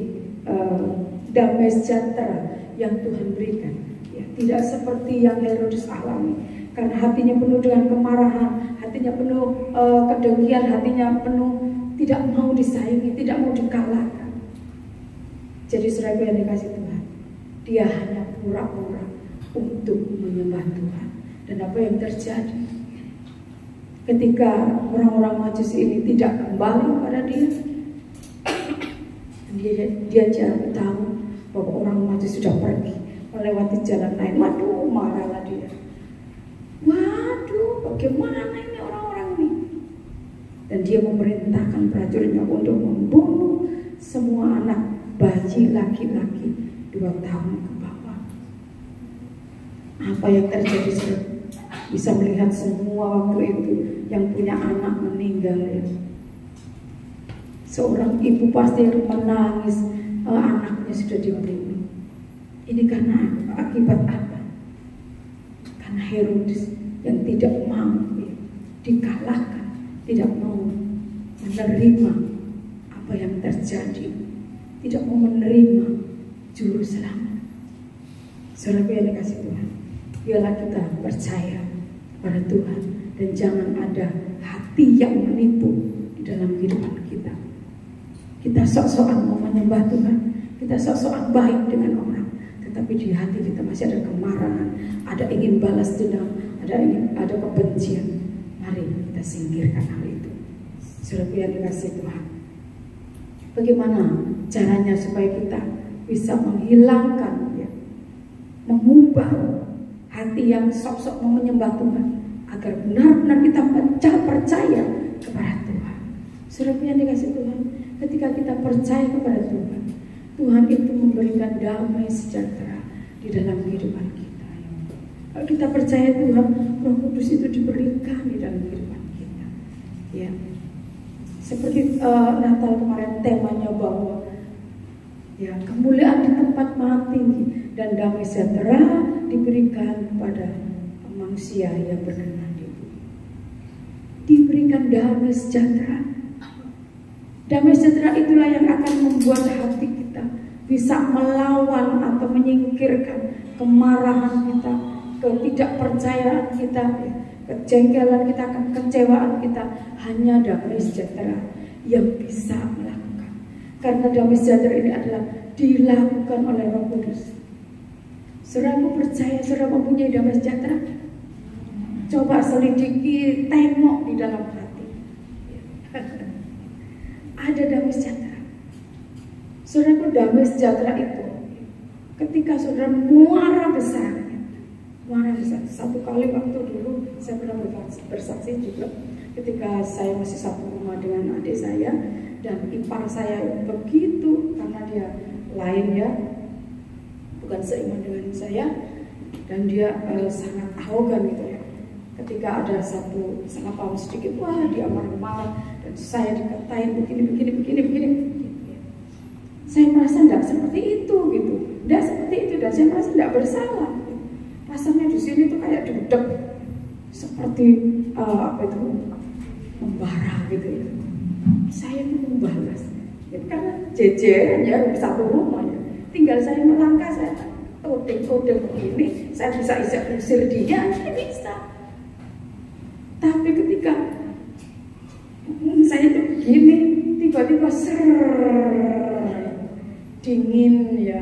damai sejahtera yang Tuhan berikan ya, tidak seperti yang Herodes alami, karena hatinya penuh dengan kemarahan, hatinya penuh kedengkian, hatinya penuh tidak mau disaingi, tidak mau dikalahkan. Jadi saudara yang dikasih Tuhan, dia hanya pura-pura untuk menyembah Tuhan. Dan apa yang terjadi ketika orang-orang Majusi ini tidak kembali kepada dia jauh tahu bahwa orang Majusi sudah pergi melewati jalan lain. Waduh, marahlah dia. Waduh, bagaimana ini orang-orang ini? Dan dia memerintahkan prajuritnya untuk membunuh semua anak bayi laki-laki 2 tahun ke bawah. Apa yang terjadi? Bisa melihat semua waktu itu yang punya anak meninggal ya. Seorang ibu pasti menangis, anaknya sudah dibunuh. Ini karena akibat apa? Karena Herodes yang tidak mau ya, dikalahkan, tidak mau menerima apa yang terjadi, tidak mau menerima juru selamat. Saudara yang dikasih Tuhan, biarlah kita percaya pada Tuhan dan jangan ada hati yang menipu di dalam kehidupan kita. Kita sok-sokan mau menyembah Tuhan, kita sok-sokan baik dengan orang, tetapi di hati kita masih ada kemarahan, ada ingin balas dendam, ada kebencian. Mari kita singkirkan hal itu. Saudara yang dikasih Tuhan, bagaimana caranya supaya kita bisa menghilangkan ya, mengubah hati yang sok-sok mau menyembah Tuhan, agar benar-benar kita percaya kepada Tuhan. Saudara yang dikasih Tuhan, ketika kita percaya kepada Tuhan, Tuhan itu memberikan damai sejahtera di dalam kehidupan kita. Kalau kita percaya Tuhan, Roh Kudus itu diberikan di dalam kehidupan kita. Ya, seperti Natal kemarin temanya bahwa ya kemuliaan di tempat maha tinggi dan damai sejahtera diberikan kepada manusia yang berkenan di bumi. Diberikan damai sejahtera. Damai sejahtera itulah yang akan membuat hati kita bisa melawan atau menyingkirkan kemarahan kita, ketidakpercayaan kita, kejengkelan kita, kekecewaan kita. Hanya damai sejahtera yang bisa melakukan. Karena damai sejahtera ini adalah dilakukan oleh Roh Kudus. Saudara percaya saudara mempunyai damai sejahtera? Coba selidiki, tengok di dalam hati. Ada damai sejahtera. Saudara, damai sejahtera itu ketika saudara muara besar. Satu kali waktu dulu saya pernah bersaksi juga ketika saya masih satu rumah dengan adik saya dan ipar saya begitu, karena dia lain ya, bukan seiman dengan saya, dan dia sangat arogan gitu ya. Ketika ada satu salah paham sedikit, wah dia marah-marah dan saya dikatain begini. Saya merasa tidak seperti itu gitu, tidak seperti itu, dan saya merasa tidak bersalah. Rasanya di sini tuh kayak dudek seperti apa itu membara gitu ya. Saya membalas, ya, karena jejeran ya satu rumah ya. Tinggal saya melangkah, saya kode begini, saya bisa usir dia, saya bisa. Tapi ketika saya tuh begini, tiba-tiba dingin ya,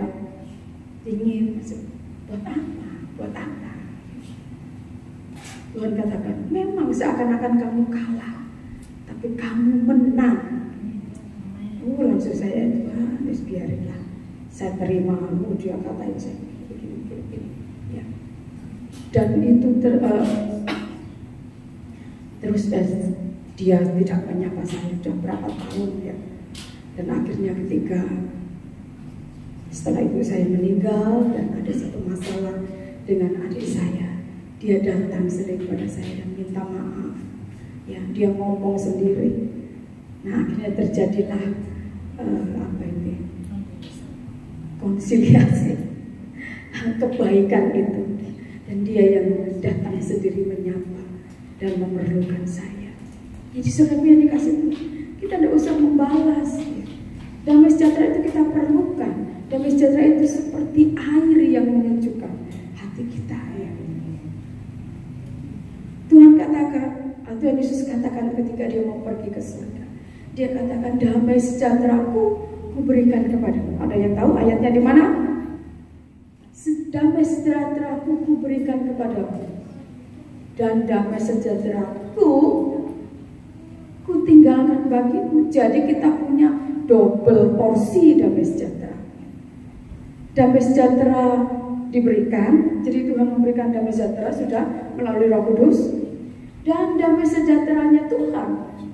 dingin. Buat apa? Tuhan katakan, memang seakan-akan kamu kalah, tapi kamu menang. Langsung saya itu, biarinlah, saya terima kamu, dia katain saya begini. Ya. Dan itu terus dia tidak menyapa saya sudah berapa tahun ya. Dan akhirnya ketika setelah ibu saya meninggal dan ada satu masalah dengan adik saya, dia datang sendiri kepada saya dan minta maaf. Ya, dia ngomong sendiri. Nah, akhirnya terjadilah konsiliasi, kebaikan itu. Dan dia yang datang sendiri menyapa dan memerlukan saya. Jadi saudara yang dikasih Tuhan, kita tidak usah membalas. Ya. Damai sejahtera itu kita perlukan. Damai sejahtera itu seperti air yang menyejukkan hati kita. Ya. Tuhan katakan, Tuhan Yesus katakan ketika dia mau pergi ke surga, dia katakan damai sejahteraku kuberikan kepadamu. Ada yang tahu ayatnya di mana? Damai sejahteraku kuberikan kepadamu, dan damai sejahteraku ku tinggalkan bagimu. Jadi kita punya double porsi damai sejahtera. Damai sejahtera diberikan, jadi Tuhan memberikan damai sejahtera sudah melalui Roh Kudus. Dan damai sejahteranya Tuhan,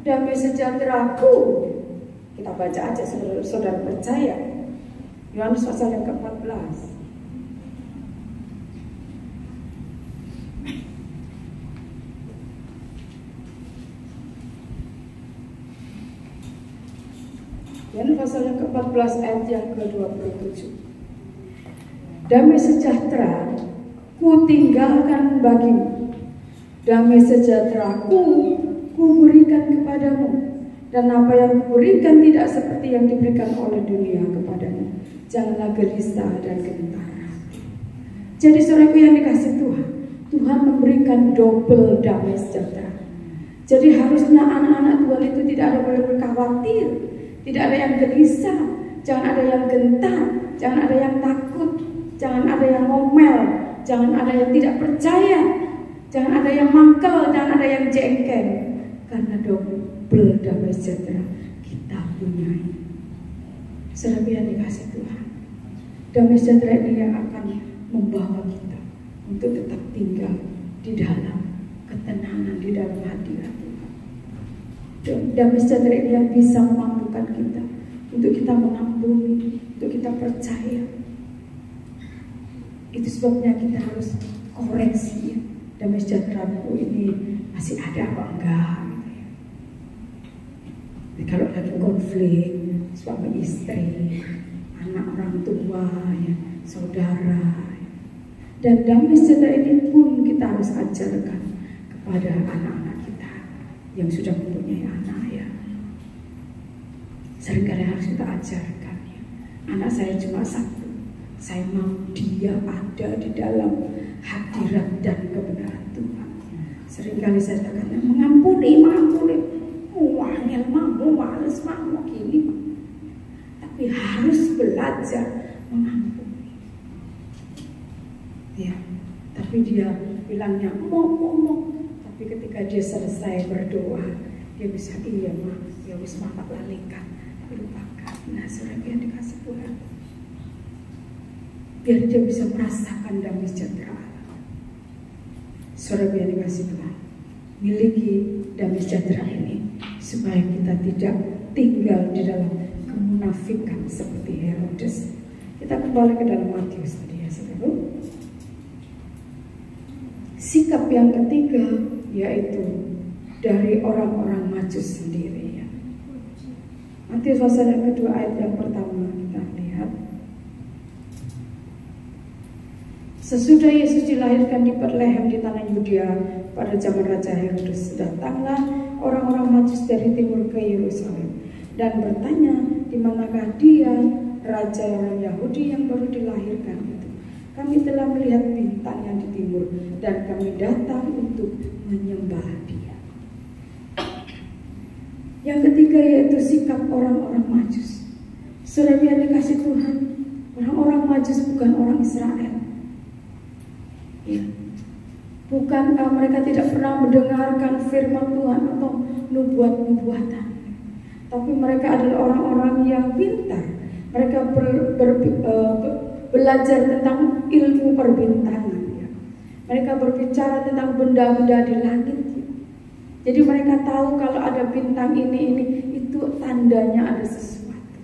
damai sejahteraku, kita baca aja saudara percaya. Yohanes pasal yang ke-14. Yohanes pasal yang ke-14 ayat yang ke-27. Damai sejahtera ku tinggalkan bagimu, damai sejahteraku ku berikan kepadamu, dan apa yang kuberikan tidak seperti yang diberikan oleh dunia kepadamu. Janganlah gelisah dan gentar hati. Jadi saudaraku yang dikasih Tuhan, Tuhan memberikan double damai sejahtera. Jadi harusnya anak-anak Tuhan itu tidak ada boleh berkhawatir, tidak ada yang gelisah, jangan ada yang gentar, jangan ada yang takut, jangan ada yang ngomel, jangan ada yang tidak percaya, jangan ada yang mangkel, jangan ada yang jengkel. Karena double damai sejahtera kita punyai. Saudara yang dikasih Tuhan, damai sejahtera ini yang akan membawa kita untuk tetap tinggal di dalam ketenangan, di dalam hadirat Tuhan. Damai sejahtera ini yang bisa memampukan kita untuk kita mengampuni, untuk kita percaya. Itu sebabnya kita harus koreksi ya. Damai sejahteraku ini masih ada apa enggak gitu ya. Jadi kalau lagi konflik suami istri, anak orang tua ya, saudara ya. Dan damai sejahtera ini pun kita harus ajarkan kepada anak-anak kita yang sudah mempunyai anak ya. Seringkali harus kita ajarkan ya. Anak saya cuma satu, saya mau dia ada di dalam hadirat dan kebenaran Tuhan. Seringkali saya katakan mengampuni, wangel mau, males mau gini, tapi harus belajar mengampuni. Ya, tapi dia bilangnya mau, tapi ketika dia selesai berdoa, dia bisa iya mah, ya wis mama lalikan, tapi lupakan. Nah, saudara yang dikasih Tuhan, biar dia bisa merasakan damai sejahtera. Saudara yang dikasih Tuhan, miliki damai sejahtera ini supaya kita tidak tinggal di dalam kemunafikan seperti Herodes. Kita kembali ke dalam Matius tadi ya saudara. Sikap yang ketiga yaitu dari orang-orang Majus sendiri ya. Matius pasal yang kedua ayat yang pertama kita lihat. Sesudah Yesus dilahirkan di Betlehem di tanah Yudea pada zaman Raja Herodes, datanglah orang-orang Majus dari timur ke Yerusalem dan bertanya, di manakah dia, Raja orang Yahudi yang baru dilahirkan itu? Kami telah melihat bintang yang di timur dan kami datang untuk menyembah dia. Yang ketiga yaitu sikap orang-orang Majus. Saudara yang dikasih Tuhan, orang-orang Majus bukan orang Israel. Ya. Bukan mereka tidak pernah mendengarkan firman Tuhan atau nubuat-nubuatan, tapi mereka adalah orang-orang yang pintar. Mereka belajar tentang ilmu perbintangan ya. Mereka berbicara tentang benda-benda di langit ya. Jadi mereka tahu kalau ada bintang ini itu tandanya ada sesuatu.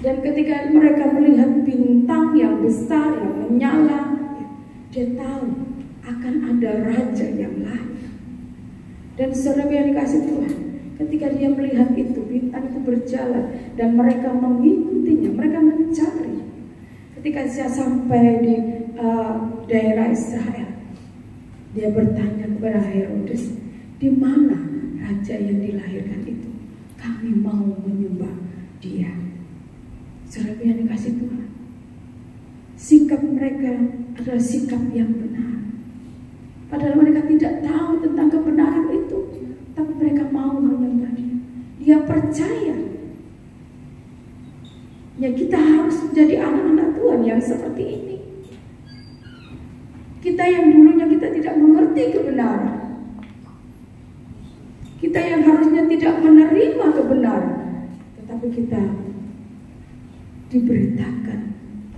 Dan ketika mereka melihat bintang yang besar yang menyala, dia tahu akan ada raja yang lahir. Dan saudara yang dikasih Tuhan, ketika dia melihat itu, bintang itu berjalan dan mereka mengikutinya, mereka mencari. Ketika dia sampai di daerah Israel, dia bertanya kepada Herodes, di mana raja yang dilahirkan itu? Kami mau menyembah dia. Saudara yang dikasih Tuhan, sikap mereka adalah sikap yang benar. Padahal mereka tidak tahu tentang kebenaran itu, tapi mereka mau menyembah dia. Dia percaya. Ya, kita harus menjadi anak-anak Tuhan yang seperti ini. Kita yang dulunya kita tidak mengerti kebenaran, kita yang harusnya tidak menerima kebenaran, tetapi kita diberitakan,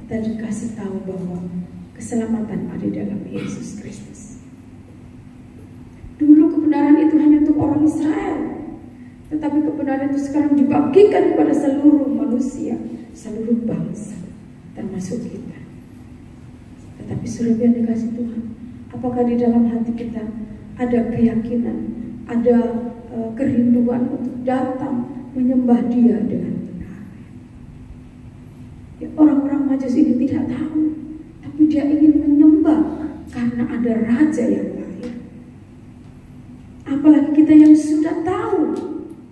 kita dikasih tahu bahwa keselamatan ada dalam Yesus Kristus. Dulu kebenaran itu hanya untuk orang Israel, tetapi kebenaran itu sekarang dibagikan kepada seluruh manusia, seluruh bangsa, termasuk kita. Tetapi saudara yang dikasih Tuhan, apakah di dalam hati kita ada keyakinan, ada kerinduan untuk datang menyembah Dia dengan benar? Ya, orang-orang Majus ini tidak tahu, tapi dia ingin menyembah karena ada raja yang lahir. Apalagi kita yang sudah tahu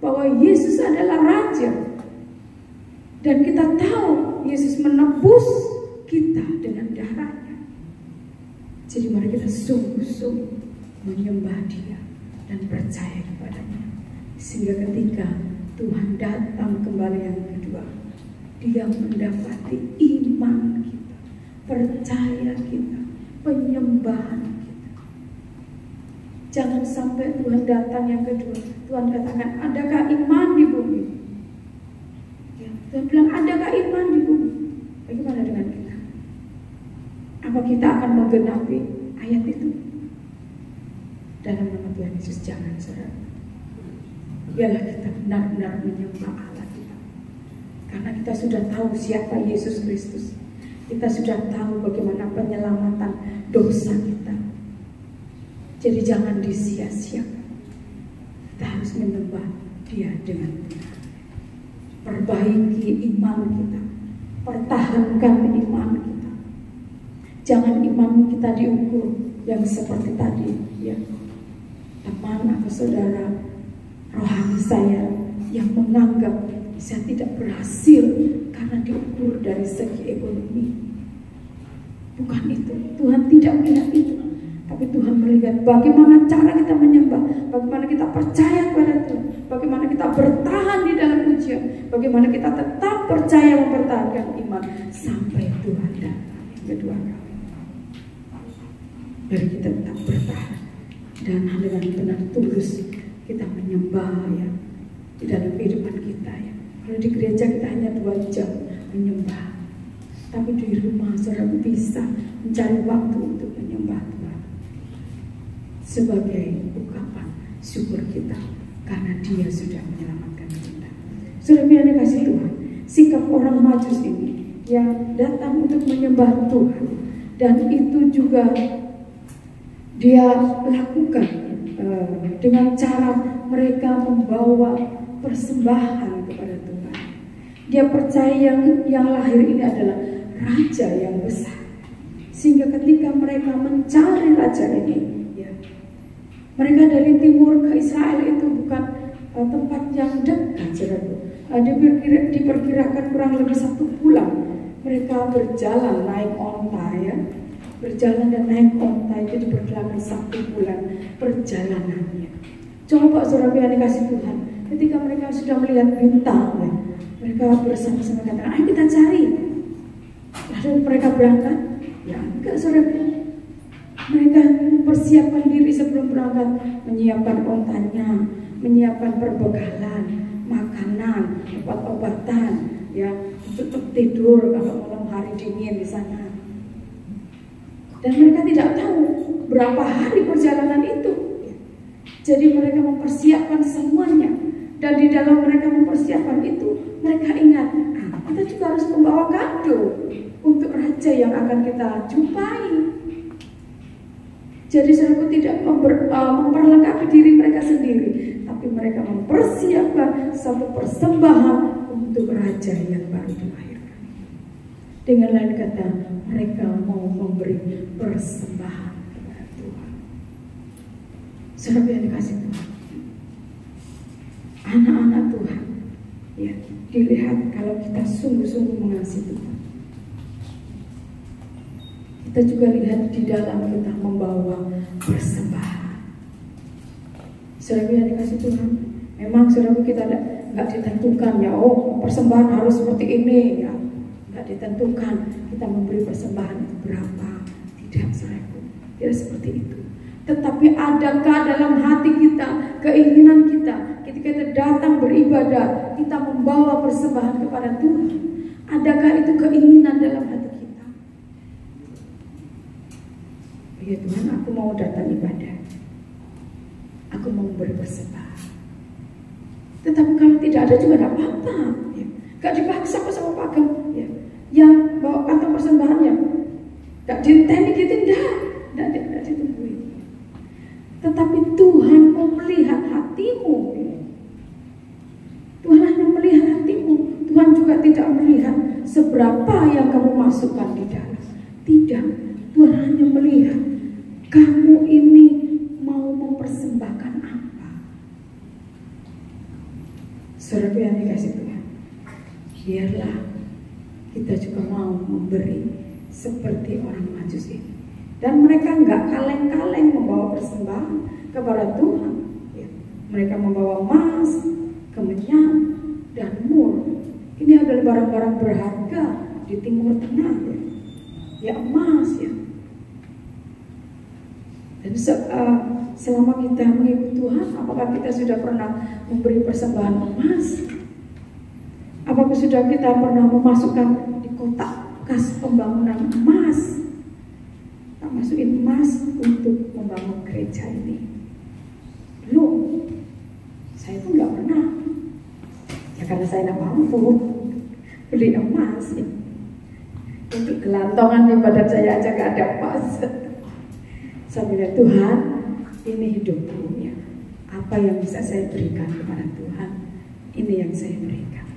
bahwa Yesus adalah raja, dan kita tahu Yesus menebus kita dengan darahnya. Jadi mari kita sungguh-sungguh menyembah Dia dan percaya kepadanya, sehingga ketika Tuhan datang kembali yang kedua, Dia mendapati iman kita, percaya kita, penyembahan kita. Jangan sampai Tuhan datang yang kedua, Tuhan katakan, adakah iman di bumi? Ya, Tuhan bilang, adakah iman di bumi? Bagaimana dengan kita? Apa kita akan menggenapi ayat itu? Dalam nama Tuhan Yesus, jangan, saudara. Biarlah kita benar-benar menyembah Allah kita, karena kita sudah tahu siapa Yesus Kristus. Kita sudah tahu bagaimana penyelamatan dosa kita. Jadi jangan disia-siakan. Kita harus menyembah Dia dengan benar. Perbaiki iman kita, pertahankan iman kita. Jangan iman kita diukur yang seperti tadi, ya, teman atau saudara rohani saya yang menganggap saya tidak berhasil karena diukur dari segi ekonomi. Bukan itu, Tuhan tidak melihat itu, tapi Tuhan melihat bagaimana cara kita menyembah, bagaimana kita percaya kepada Tuhan, bagaimana kita bertahan di dalam ujian, bagaimana kita tetap percaya mempertahankan iman sampai Tuhan datang yang kedua kali. Mari kita tetap bertahan dan dengan benar tulus kita menyembah, ya, di dalam kehidupan kita, ya. Kalau di gereja kita hanya 2 jam menyembah, tapi di rumah saudara bisa mencari waktu untuk menyembah Tuhan sebagai ungkapan syukur kita karena Dia sudah menyelamatkan kita. Saudara yang dikasih Tuhan, sikap orang Majus ini yang datang untuk menyembah Tuhan, dan itu juga dia lakukan dengan cara mereka membawa persembahan kepada Tuhan. Dia percaya yang lahir ini adalah raja yang besar, sehingga ketika mereka mencari raja ini, ya, mereka dari timur ke Israel itu bukan tempat yang dekat, saudara. Diperkirakan kurang lebih 1 bulan mereka berjalan naik onta, ya. Berjalan dan naik onta itu diperkirakan 1 bulan perjalanannya. Coba saudara yang dikasih Tuhan, ketika mereka sudah melihat bintang, ya, mereka bersama-sama katakan, ayo kita cari. Lalu mereka berangkat. Ya enggak, saudara. Mereka mempersiapkan diri sebelum berangkat, menyiapkan ontanya, menyiapkan perbekalan, makanan, obat-obatan, ya, untuk tidur kalau malam hari dingin di sana. Dan mereka tidak tahu berapa hari perjalanan itu. Jadi mereka mempersiapkan semuanya. Dan di dalam mereka mempersiapkan itu, mereka ingat, kita juga harus membawa kado untuk raja yang akan kita jumpai. Jadi saudaraku tidak memperlengkapi diri mereka sendiri, tapi mereka mempersiapkan satu persembahan untuk raja yang baru dilahirkan. Dengan lain kata, mereka mau memberi persembahan kepada Tuhan. Saudara yang dikasih Tuhan, anak-anak Tuhan, ya, dilihat kalau kita sungguh-sungguh mengasihi Tuhan. Kita juga lihat di dalam kita membawa persembahan. Saudara yang dikasih Tuhan, memang saudara kita nggak ditentukan ya, oh persembahan harus seperti ini ya, nggak ditentukan kita memberi persembahan itu berapa, tidak saudaraku, tidak seperti itu. Tetapi adakah dalam hati kita, keinginan kita, ketika kita datang beribadah, kita membawa persembahan kepada Tuhan? Adakah itu keinginan dalam hati kita? Ya Tuhan, aku mau datang ibadah, aku mau memberi persembahan. Tetapi kalau tidak ada juga tidak apa-apa, ya. Gak dipaksa sama pagam, ya. Yang bawa kantong persembahannya, gak diteni gitu, tidak ditungguin. Tetapi Tuhan mau melihat hatimu, ya. Tuhan hanya melihat hatimu. Tuhan juga tidak melihat seberapa yang kamu masukkan di dalam. Tidak, Tuhan hanya melihat kamu ini mau mempersembahkan apa. Saudara yang dikasih Tuhan, biarlah kita juga mau memberi seperti orang Majus ini. Dan mereka nggak kaleng-kaleng membawa persembahan kepada Tuhan. Ya. Mereka membawa emas, kemenyan, dan mur. Ini adalah barang-barang berharga di Timur Tengah, ya, ya emas, ya. Dan selama kita mengikuti Tuhan, apakah kita sudah pernah memberi persembahan emas? Apakah sudah kita pernah memasukkan di kotak kas pembangunan emas? Tak masukin emas untuk membangun gereja ini? Belum. Saya pun nggak pernah. Ya karena saya nggak mampu beli emas. Ya. Untuk gelantongan di badan saya aja nggak ada emas. Saya bilang, Tuhan, ini hidupku, ya. Apa yang bisa saya berikan kepada Tuhan, ini yang saya berikan.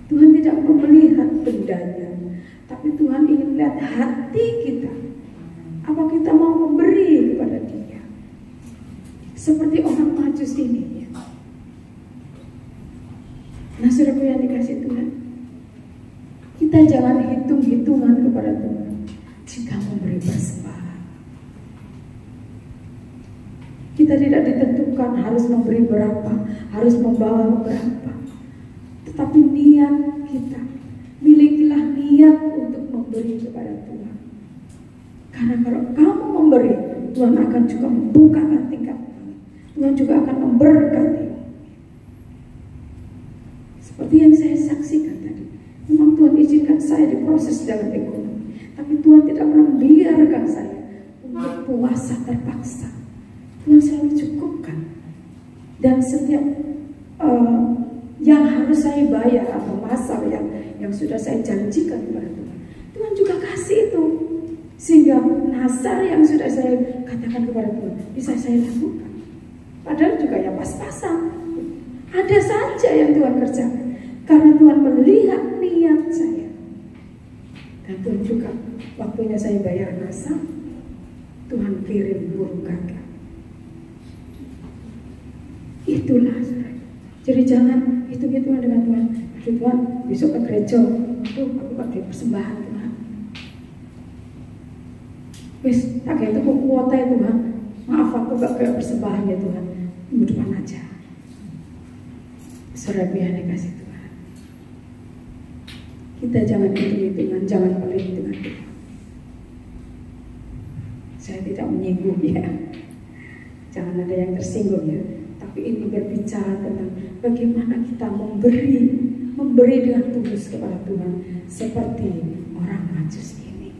Tuhan tidak mau melihat bendanya, tapi Tuhan ingin melihat hati kita. Apa kita mau memberi kepada Dia? Seperti orang Majus ini, ya. Nah, saudaraku yang dikasih Tuhan, kita jangan hitung-hitungan kepada Tuhan jika memberi persembahan. Kita tidak ditentukan harus memberi berapa, harus membawa berapa. Tetapi niat kita, milikilah niat untuk memberi kepada Tuhan. Karena kalau kamu memberi, Tuhan akan juga membukakan tingkap. Tuhan juga akan memberkati. Seperti yang saya saksikan tadi, memang Tuhan izinkan saya diproses dalam ekonomi, tapi Tuhan tidak pernah membiarkan saya untuk puasa terpaksa. Tuhan selalu cukupkan. Dan setiap yang harus saya bayar atau masal yang sudah saya janjikan kepada Tuhan, Tuhan juga kasih itu. Sehingga nasar yang sudah saya katakan kepada Tuhan bisa saya lakukan. Padahal juga ya pas-pasan. Ada saja yang Tuhan kerjakan. Karena Tuhan melihat niat saya. Dan Tuhan juga waktunya saya bayar nasar, Tuhan kirim burung gagak. Itulah, saudara. Jadi jangan hitung-hitungan dengan Tuhan. Tuhan besok ke gereja, aku pakai persembahan Tuhan. Wis, tak kayak itu kuota ya Tuhan. Maaf aku gak kayak persembahan ya Tuhan. Minggu depan aja. Saudara yang dikasih Tuhan, kita jangan hitung-hitungan, jangan pelit dengan Tuhan. Saya tidak menyinggung ya. Jangan ada yang tersinggung ya. Tapi ini berbicara tentang bagaimana kita memberi dengan tulus kepada Tuhan seperti orang Majus ini.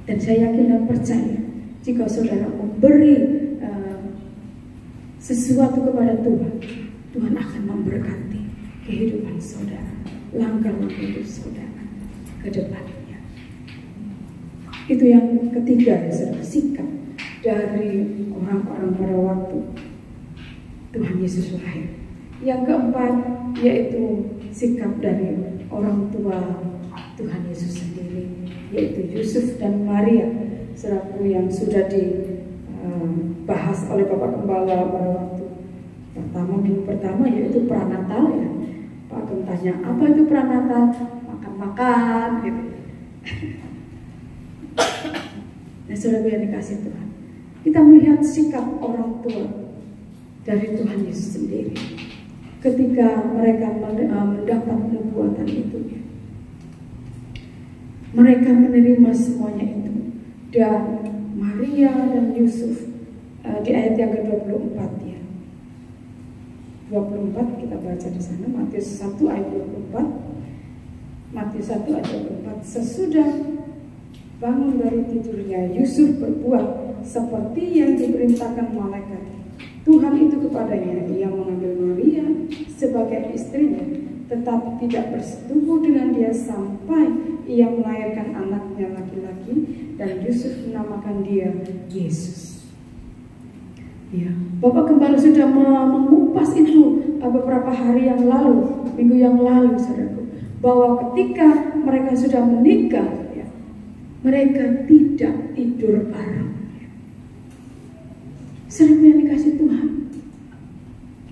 Dan saya yakin dan percaya jika saudara memberi sesuatu kepada Tuhan, Tuhan akan memberkati kehidupan saudara, langkah-langkah hidup saudara ke depannya. Itu yang ketiga, sikap dari orang-orang pada waktu Tuhan Yesus lahir. Yang keempat yaitu sikap dari orang tua Tuhan Yesus sendiri, yaitu Yusuf dan Maria, selaku yang sudah dibahas oleh Bapak Gembala pada waktu minggu pertama, yaitu pranatal ya. Pak Ageng tanya, apa itu pranatal? Makan-makan gitu. Nah, saudara yang dikasih Tuhan, kita melihat sikap orang tua dari Tuhan Yesus sendiri ketika mereka mendapat nubuatan itu. Mereka menerima semuanya itu. Dan Maria dan Yusuf di ayat yang ke-24 ya. 24 kita baca di sana, Matius 1 ayat 24. Matius 1 ayat 24. Sesudah bangun dari tidurnya, Yusuf berbuat seperti yang diperintahkan malaikat Tuhan itu kepadanya. Ia mengambil Maria sebagai istrinya, tetapi tidak bersetubuh dengan dia sampai ia melahirkan anaknya laki-laki, dan Yusuf menamakan dia Yesus. Ya, Bapak Gembala sudah mengupas itu beberapa hari yang lalu, minggu yang lalu, saudaraku, bahwa ketika mereka sudah menikah, ya, mereka tidak tidur bareng. Saudaraku yang dikasih Tuhan,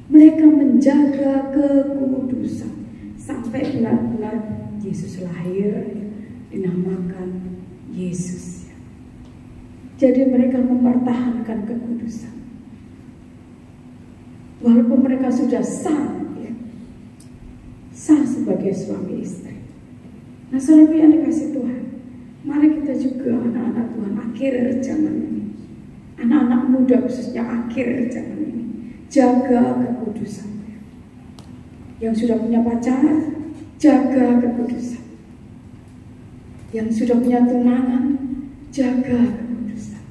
mereka menjaga kekudusan sampai benar-benar Yesus lahir, dinamakan Yesus. Jadi mereka mempertahankan kekudusan. Walaupun mereka sudah sah, ya, sah sebagai suami istri. Nah, saudara yang dikasih Tuhan, mari kita juga anak-anak Tuhan akhir zaman ini, anak-anak muda khususnya akhir zaman ini, jaga kekudusan. Yang sudah punya pacar, jaga kekudusan. Yang sudah punya tunangan, jaga kekudusan.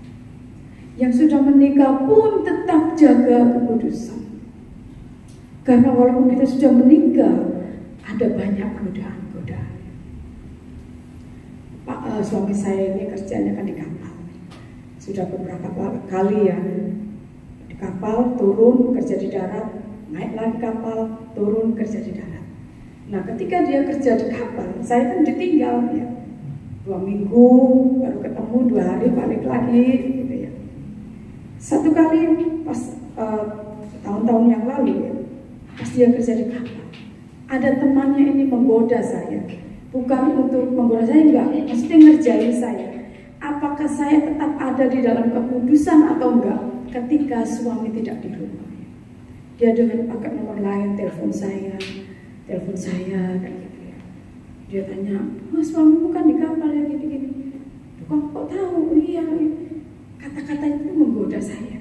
Yang sudah menikah pun tetap jaga kekudusan. Karena walaupun kita sudah menikah, ada banyak godaan-godaan. Suami saya ini kerjanya kan di kapal. Sudah beberapa kali ya, di kapal, turun, kerja di darat, naik lagi kapal, turun, kerja di darat. Nah, ketika dia kerja di kapal, saya kan ditinggal ya. 2 minggu, baru ketemu 2 hari, balik lagi gitu ya. Satu kali pas tahun-tahun yang lalu ya, pas dia kerja di kapal, ada temannya ini menggoda saya. Bukan untuk menggoda saya, enggak, maksudnya ngerjain saya. Apakah saya tetap ada di dalam kekudusan atau enggak ketika suami tidak di rumah. Dia dengan pakai nomor lain telepon saya kayak gitu ya. Dia tanya, suamimu kan di kapal ya gini-gini. Kok tahu? Iya, kata-kata itu menggoda saya.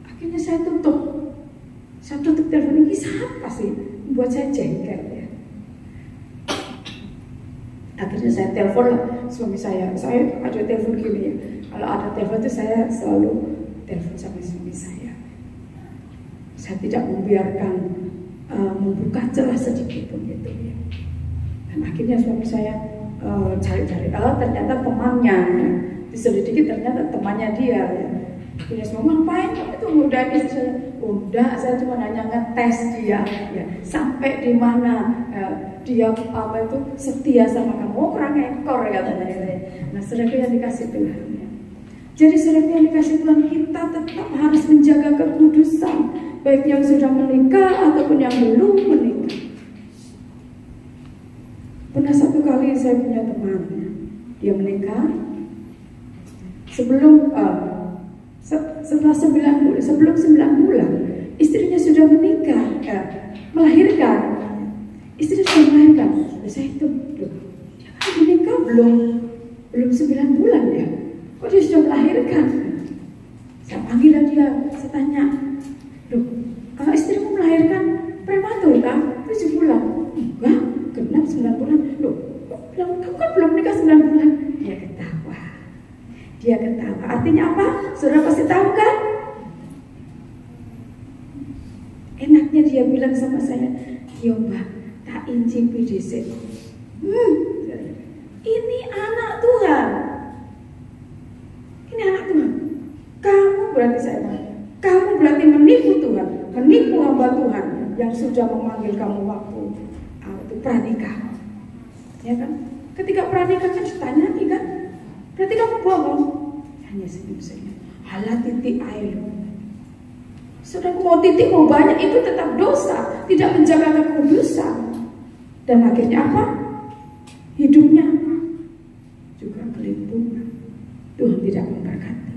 Akhirnya saya tutup telepon. Ini siapa sih? Buat saya jengkel ya. Akhirnya saya telepon lah suami saya. Saya ada telepon gini ya. Kalau ada telepon itu saya selalu telepon sama suami saya. Saya tidak membiarkan membuka celah sedikit pun gitu ya. Dan akhirnya suami saya cari-cari, ternyata temannya ya. Diselidiki ternyata temannya dia ya. Akhirnya semua, ngapain kamu itu udah bisa saya? Udah, saya cuma hanya ngetes dia ya. Sampai di mana dia itu setia sama kamu. Orang ekor katanya. Nah, saudara yang dikasih Tuhan ya. Jadi saudara yang dikasih Tuhan, kita tetap harus menjaga kekudusan, baik yang sudah menikah ataupun yang belum menikah. Pernah satu kali saya punya teman, dia menikah sebelum 9 bulan istrinya sudah menikah, melahirkan. Istrinya sudah melahirkan. Saya itu, dia kan menikah belum 9 bulan ya. Kok dia sudah melahirkan? Saya panggil dia, saya tanya, kalau istrimu melahirkan prematur kan? 7 bulan? Enggak, genap 9 bulan. Kamu kan belum nikah 9 bulan. Dia ketawa. Artinya apa? Saudara pasti tahu kan? Enaknya bilang sama saya, "Yo Mbak, tak incipi dhisik." Ini anak Tuhan. Ini anak Tuhan. Kamu berarti saya tanya, kamu berarti menipu Tuhan, menipu hamba Tuhan yang sudah memanggil kamu waktu pranikah. Ya kan? Ketika pranikah kan ditanyai kan, berarti kamu bohong. Hanya senyum-senyum. Halah titik air. Saudara, mau titik mau banyak itu tetap dosa, tidak menjaga kekudusan. Dan akhirnya apa? Hidupnya juga kelimpungan. Tuhan tidak memberkati.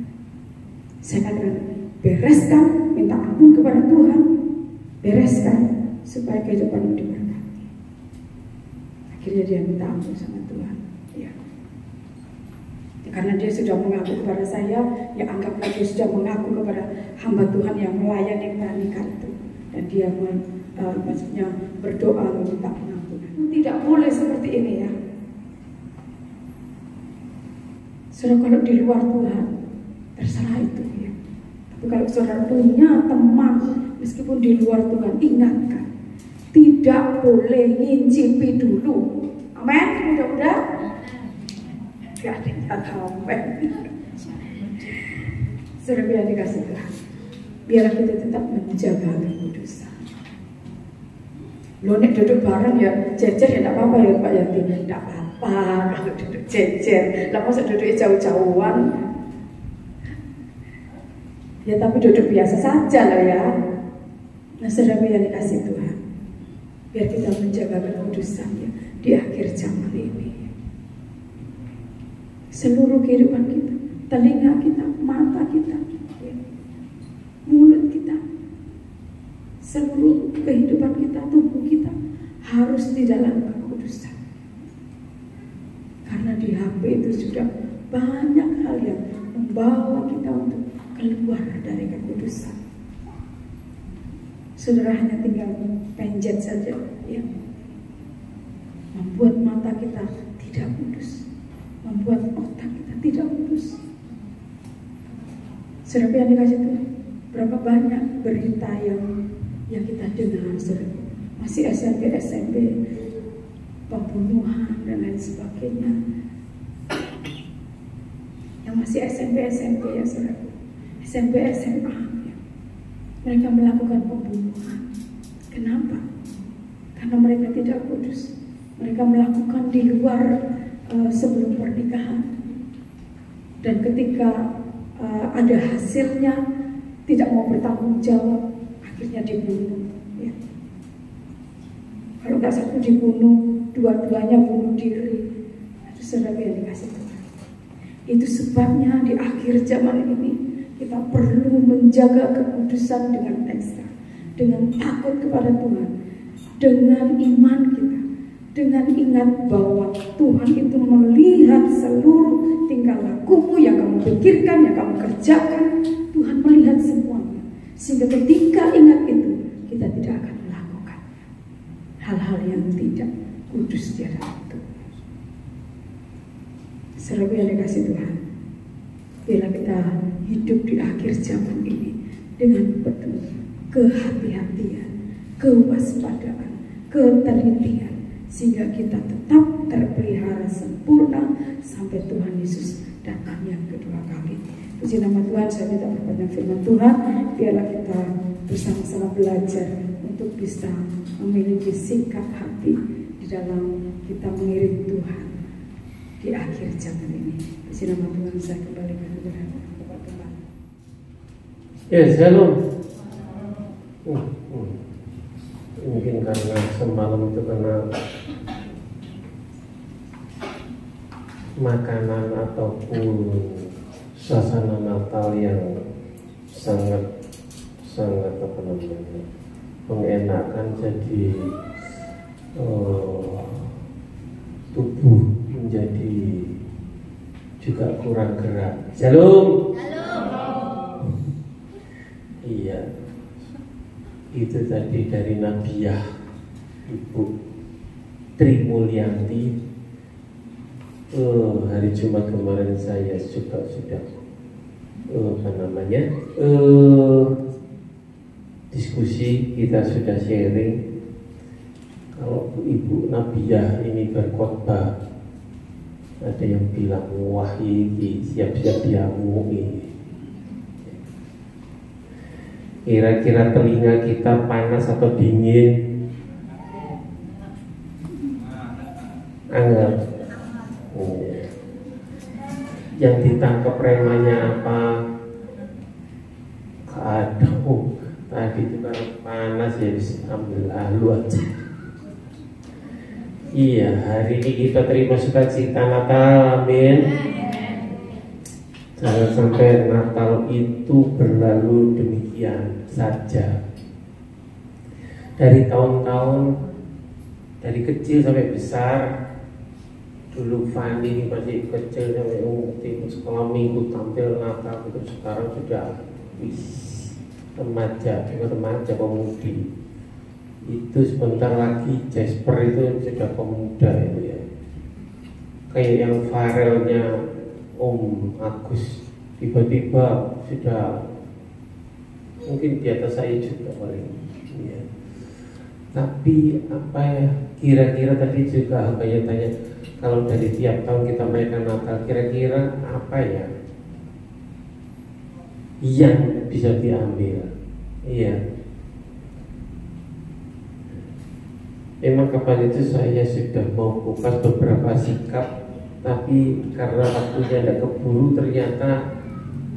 Saya katakan, bereskan, minta ampun kepada Tuhan, bereskan supaya kehidupanmu diberkati. Akhirnya dia minta ampun sama Tuhan. Ya. Karena dia sudah mengaku kepada saya, ya anggaplah dia sudah mengaku kepada hamba Tuhan yang melayani pernikahan itu. Dan dia maksudnya berdoa meminta pengampunan. Tidak boleh seperti ini ya. Saudara, kalau di luar Tuhan, terserah itu ya. Tapi kalau saudara punya teman, meskipun di luar Tuhan, ingatkan, tidak boleh ngincipi dulu. Amin, mudah-mudahan. Gak ada yang amin. Saudara biar dikasih Tuhan, biarlah kita tetap menjaga kekudusan. Lo nek duduk bareng ya jejer ya tidak apa-apa ya Pak Yanti, tidak apa-apa kalau duduk jejer. Lah masa duduk jauh-jauhan? Ya tapi duduk biasa saja lah ya. Nah saudara yang dikasih Tuhan, biar kita menjaga kekudusan ya di akhir zaman ini. Seluruh kehidupan kita, telinga kita, mata kita, ya, mulut kita, seluruh kehidupan kita, tubuh kita harus di dalam kekudusan. Karena di HP itu sudah banyak hal yang membawa kita untuk keluar dari kekudusan. Saudara hanya tinggal penjet saja, ya, membuat mata kita tidak kudus, membuat otak kita tidak kudus. Saudara yang dikasih Tuhan, berapa banyak berita yang kita dengar, saudara, masih SMP, pembunuhan dan lain sebagainya. Yang masih SMP ya saudara, SMP SMA ya. Mereka melakukan pembunuhan. Kenapa? Karena mereka tidak kudus. Mereka melakukan di luar sebelum pernikahan. Dan ketika ada hasilnya, tidak mau bertanggung jawab, akhirnya dibunuh. Ya. Kalau nggak satu dibunuh, dua-duanya bunuh diri. Itu saudara yang dikasih Tuhan. Itu sebabnya di akhir zaman ini kita perlu menjaga kekudusan dengan ekstra, dengan takut kepada Tuhan, dengan iman kita, dengan ingat bahwa Tuhan itu melihat seluruh tingkah lakumu yang kamu pikirkan, yang kamu kerjakan. Tuhan melihat semuanya, sehingga ketika ingat itu, kita tidak akan melakukan hal-hal yang tidak kudus di hadapan Tuhan. Saudara yang dikasih Tuhan, biarlah kita hidup di akhir zaman ini dengan penuh kehati-hatian, kewaspadaan, ketelitian, sehingga kita tetap terpelihara sempurna sampai Tuhan Yesus datang yang kedua kali. Puji nama Tuhan, saya minta berpanjang firman Tuhan, biarlah kita bersama-sama belajar untuk bisa memiliki sikap hati di dalam kita mengiring Tuhan di akhir zaman ini. Puji nama Tuhan, saya kembalikan kepada Tuhan. Yes, halo. Mungkin karena semalam itu kena makanan ataupun suasana Natal yang sangat apa namanya, mengenakan, jadi tubuh menjadi juga kurang gerak. Shalom. Iya, itu tadi dari Nabiah Ibu Tri Mulyanti. Hari Jumat kemarin saya juga sudah diskusi, kita sudah sharing. Kalau Ibu Nabiah ini berkhotbah, ada yang bilang wah ini siap-siap diamui. Kira-kira telinga kita panas atau dingin? Anggap. Yang ditangkap remanya apa? Aduh, tadi itu kan panas ya, bisa ambil lalu aja. Iya, hari ini kita terima sukacita Natal, amin. Jangan sampai Natal itu berlalu demikian saja. Dari tahun-tahun, dari kecil sampai besar, dulu Fanny masih kecil sampai sekolah minggu tampil Natal, itu sekarang sudah remaja pemudi. Itu sebentar lagi Jasper itu sudah pemuda itu ya. Kayak yang viralnya Om Agus, tiba-tiba sudah mungkin di atas saya juga paling ya. Tapi apa ya, kira-kira tadi juga hambanya tanya, kalau dari tiap tahun kita merayakan Natal, kira-kira apa ya yang bisa diambil? Iya. Memang kapan itu saya sudah mau kupas beberapa sikap, tapi karena waktunya tidak keburu, ternyata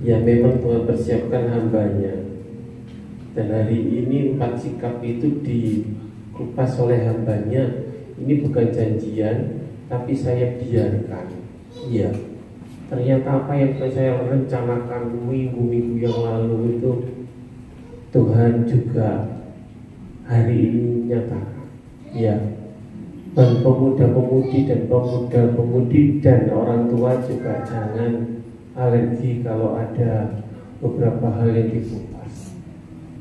ya memang Tuhan persiapkan hambanya. Dan hari ini 4 sikap itu dikupas oleh hambanya. Ini bukan janjian, tapi saya biarkan. Iya. Ternyata apa yang saya rencanakan minggu-minggu yang lalu itu Tuhan juga hari ini nyatakan. Ya, dan pemuda-pemudi dan pemuda-pemudi dan orang tua juga jangan alergi kalau ada beberapa hal yang dikupas.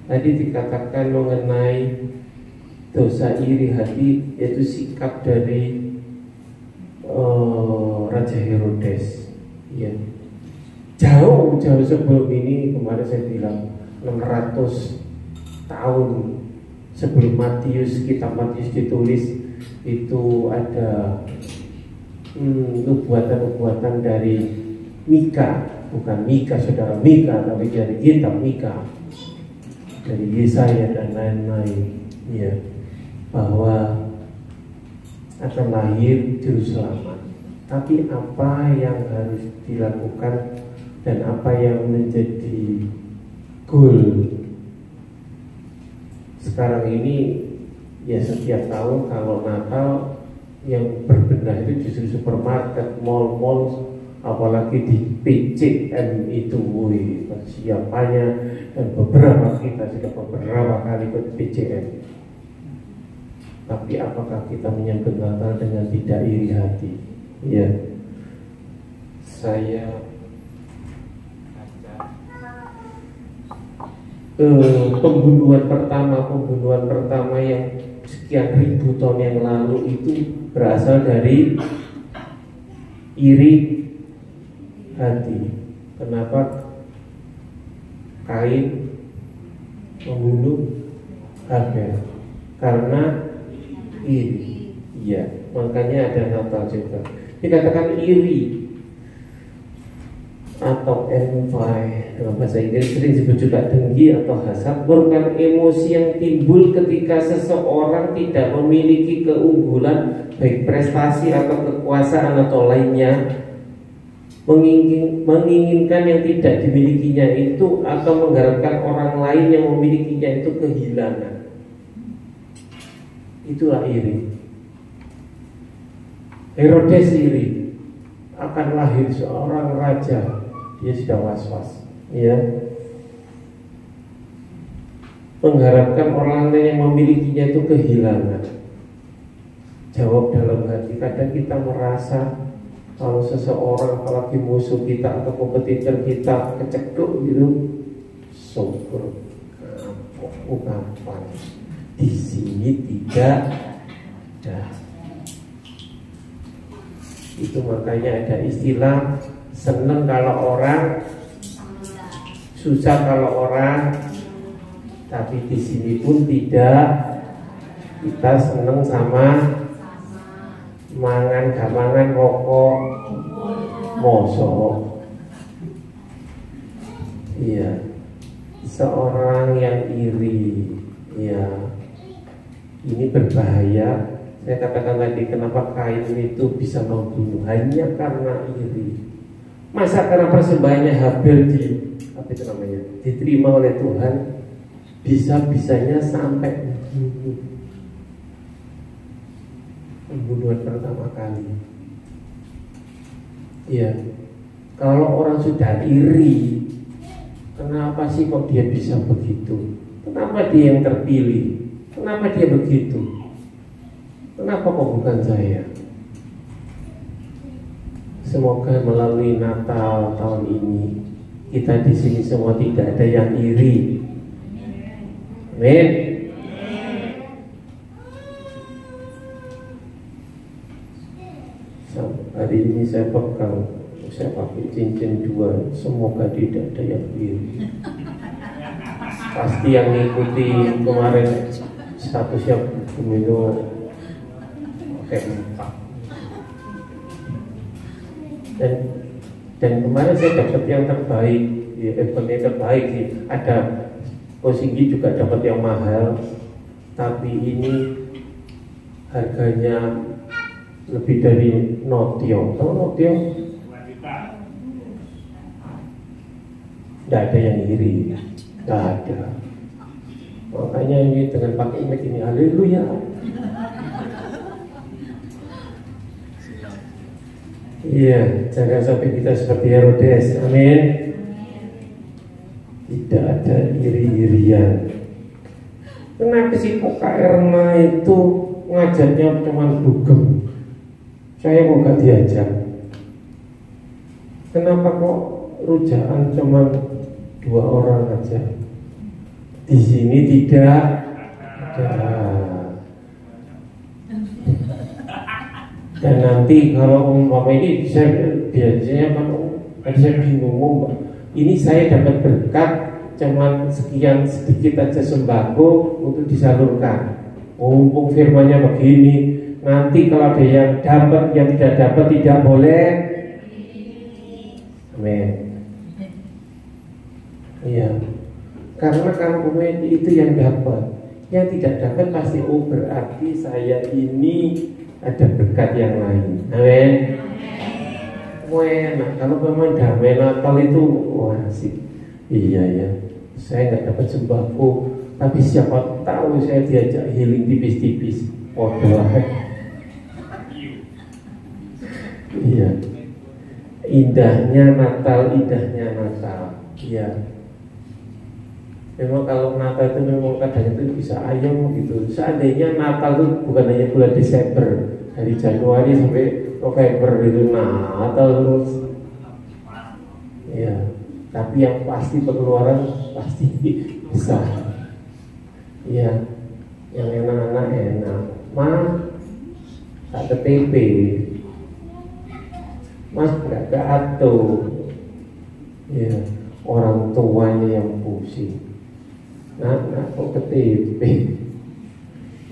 Tadi dikatakan mengenai dosa iri hati, yaitu sikap dari Raja Herodes. Ya, jauh sebelum ini, kemarin saya bilang 600 tahun sebelum kitab Matius ditulis, itu ada nubuatan-nubuatan dari Mika, bukan Mika saudara Mika, tapi dari kitab Mika, dari Yesaya dan lain-lain, ya, bahwa akan lahir juru selamat. Tapi apa yang harus dilakukan dan apa yang menjadi goal sekarang ini, ya setiap tahun kalau Natal yang berbenah itu justru supermarket, mall-mall, apalagi di PCM itu, persiapannya, dan kita sudah beberapa kali ke PCM. Tapi apakah kita menyambut Natal dengan tidak iri hati? Ya, saya pembunuhan pertama yang sekian ribu tahun yang lalu itu berasal dari iri hati. Kenapa Kain membunuh Habel? Karena iri. Iya, makanya ada Natal juga. Dikatakan iri atau envy dalam bahasa Inggris, sering disebut juga dengki atau hasad, merupakan emosi yang timbul ketika seseorang tidak memiliki keunggulan baik prestasi atau kekuasaan atau lainnya, menginginkan yang tidak dimilikinya itu, atau mengharapkan orang lain yang memilikinya itu kehilangan. Itulah iri. Herodes iri akan lahir seorang raja, dia sudah was-was, ya, mengharapkan orang lain yang memilikinya itu kehilangan. Jawab dalam hati, kadang kita merasa kalau seseorang, apalagi musuh kita atau kompetitor kita, kecekuk gitu, syukur, kapan di sini tidak ada. Itu makanya ada istilah seneng kalau orang, susah kalau orang Tapi di sini pun tidak. Kita seneng sama mangan gamangan rokok mosok. Iya. Seorang yang iri, ya, ini berbahaya. Saya katakan tadi, kenapa Kain itu bisa membunuh hanya karena iri. Masa karena persembahannya Habel diterima oleh Tuhan, bisa-bisanya sampai membunuh. Pembunuhan pertama kali. Ya, kalau orang sudah iri, kenapa sih kok dia bisa begitu? Kenapa dia yang terpilih? Kenapa dia begitu? Kenapa kok bukan saya? Semoga melalui Natal tahun ini kita di sini semua tidak ada yang iri. Amin. Hari ini saya pegang, saya pakai cincin 2. Semoga tidak ada yang iri. Pasti yang ngikuti kemarin statusnya Bumino pakai 4. Dan kemarin saya dapat yang terbaik, ya, eventnya terbaik sih. Ada Kosinggi juga dapat yang mahal, tapi ini harganya lebih dari Notio. Tahu Notio? Tidak ada yang iri, tidak ada. Makanya ini dengan pakai image ini, haleluya. Iya, jangan sampai kita seperti Herodes. Amin. Tidak ada iri-irian. Kenapa sih kok Kak Erna itu ngajarnya cuma dugem? Saya mau gak diajak. Kenapa kok rujaan cuma 2 orang aja? Di sini tidak ada. Dan nanti kalau umpama ini saya biasanya kan saya bingung, ini saya dapat berkat cuman sekian sedikit aja sembako untuk disalurkan. Mumpung firmannya begini, nanti kalau ada yang dapat, yang tidak dapat tidak boleh. Amin. Iya. Karena kalau itu yang dapat, yang tidak dapat pasti berarti saya ini ada berkat yang lain. Amin. Enak. Kalau memang damai Natal itu wah asik. Iya ya. Saya nggak dapat sembako, tapi siapa tahu saya diajak healing tipis-tipis. Podo. Iya. Indahnya Natal. Iya. Memang kalau Natal itu memang kadang itu bisa ayam gitu. Seandainya Natal itu bukan hanya bulan Desember, dari Januari sampai November itu Natal terus. Ya, tapi yang pasti pengeluaran pasti besar. Ya, yang enak-enak enak. Tak KTP, Mas nggak atur. Ya, orang tuanya yang pusing. Nah, kok KTP?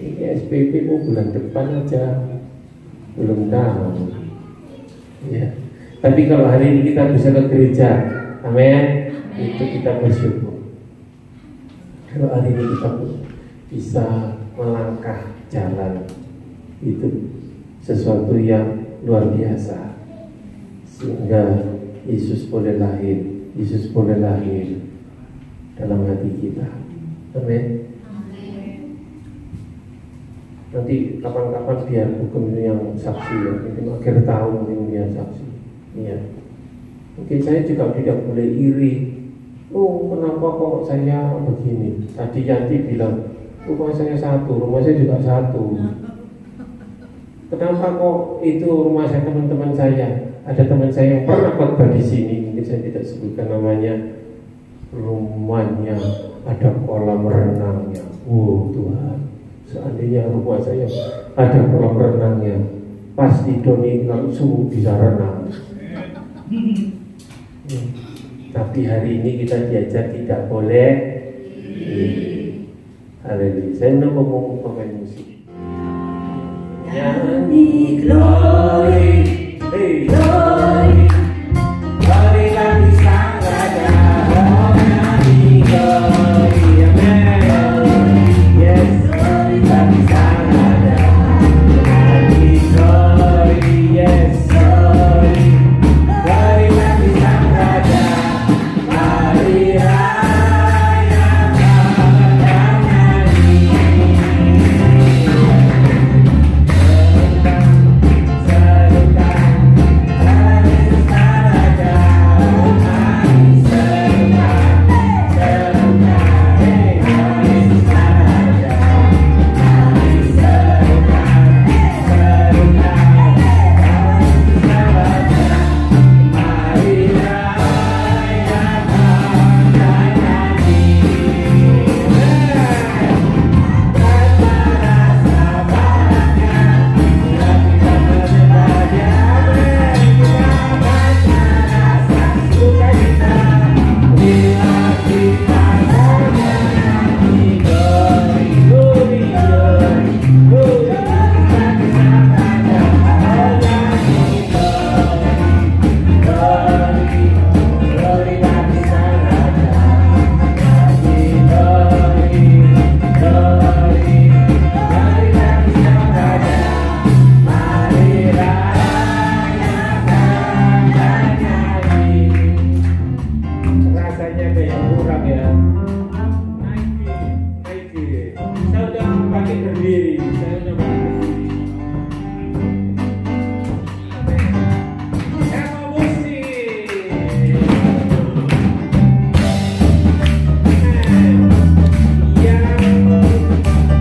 Ini SPP mau bulan depan aja, belum tahu. Ya, tapi kalau hari ini kita bisa ke gereja, amin, itu kita bersyukur. Kalau hari ini kita bisa melangkah jalan, itu sesuatu yang luar biasa. Sehingga Yesus boleh lahir dalam hati kita. Amin. Nanti kapan-kapan biar hukum ini yang saksi ya. Mungkin akhir tahun mungkin biar saksi. Iya. Mungkin saya juga tidak boleh iri. Oh, kenapa kok saya begini? Tadi Yanti bilang rumah saya satu, rumah saya juga satu. Kenapa kok itu rumah saya teman-teman saya? Ada teman saya yang pernah khotbah di sini. Mungkin saya tidak sebutkan namanya. Rumahnya ada kolam renangnya. Oh Tuhan, seandainya rumah saya ada kolam renangnya, pasti Doni langsung bisa renang. Tapi hari ini kita diajar tidak boleh. Haleluya. Saya mau pemain musik. Nyanyi glory, Hey. glory, Glory bagi Sang Raja. Oh, nyanyi glory, amen. Yes, glory bagi Sang Raja. Nyanyi glory, yes, glory. Glory bagi Sang Raja. Mari rayakan dan nyanyi. Rasanya kayak kurang ya. Naiki. Saya udah pakai berdiri. Saya mau musik. Yang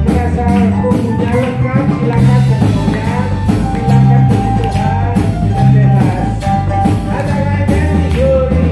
merasa tubuhnya lengkap silakan bergoyang, silakan beristirahat dengan bebas. Ada lagi Yuri.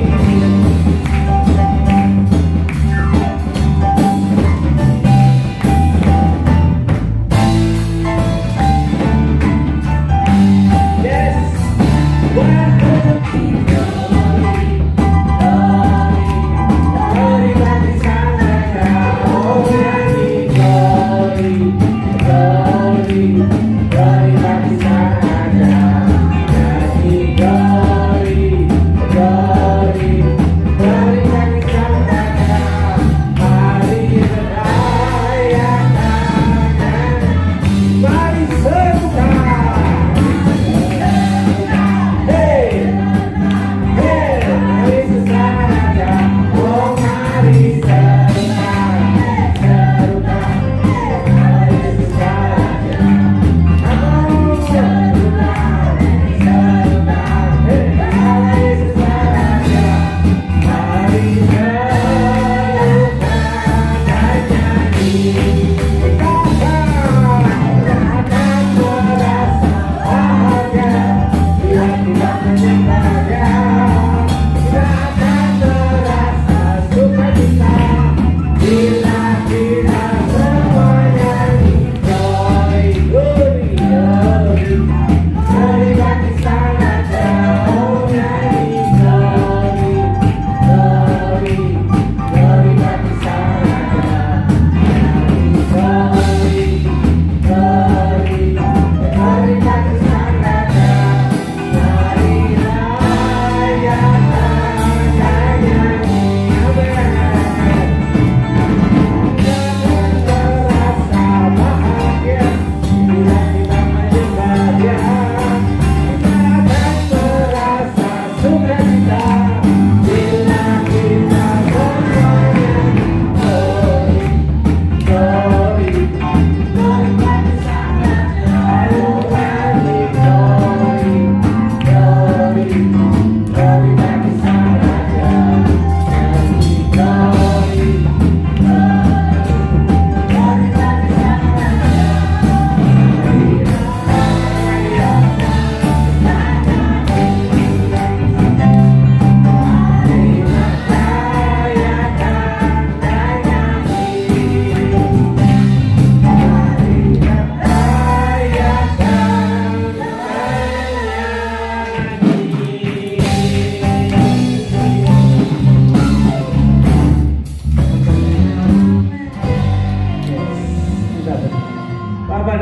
Come on.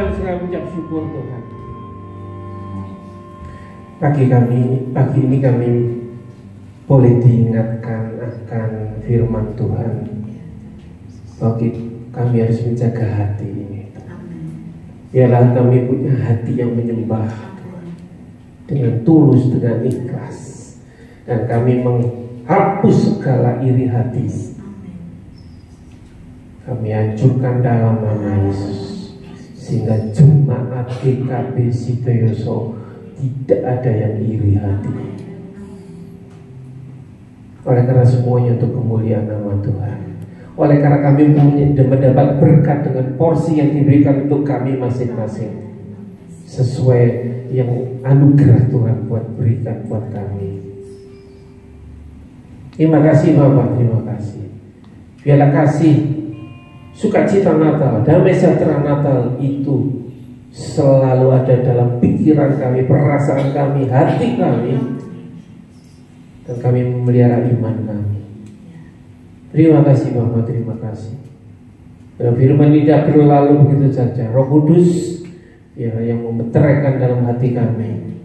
dan segala ucap syukur Tuhan. Pagi ini kami boleh diingatkan akan firman Tuhan. Bagi kami harus menjaga hati ini. Biarlah kami punya hati yang menyembah dengan tulus, dengan ikhlas, dan kami menghapus segala iri hati. Kami hancurkan dalam nama Yesus, sehingga jemaat GKP Sitoyoso tidak ada yang iri hati. Oleh karena semuanya untuk kemuliaan nama Tuhan. Oleh karena kami mendapat berkat dengan porsi yang diberikan untuk kami masing-masing, sesuai yang anugerah Tuhan buat berikan buat kami. Terima kasih Bapak, terima kasih. Biarlah kasih, sukacita Natal, damai sejahtera Natal itu selalu ada dalam pikiran kami, perasaan kami, hati kami, dan kami memelihara iman kami. Terima kasih Bapak, terima kasih. Dan firman tidak berlalu begitu saja. Roh Kudus ya, yang memeteraikan dalam hati kami,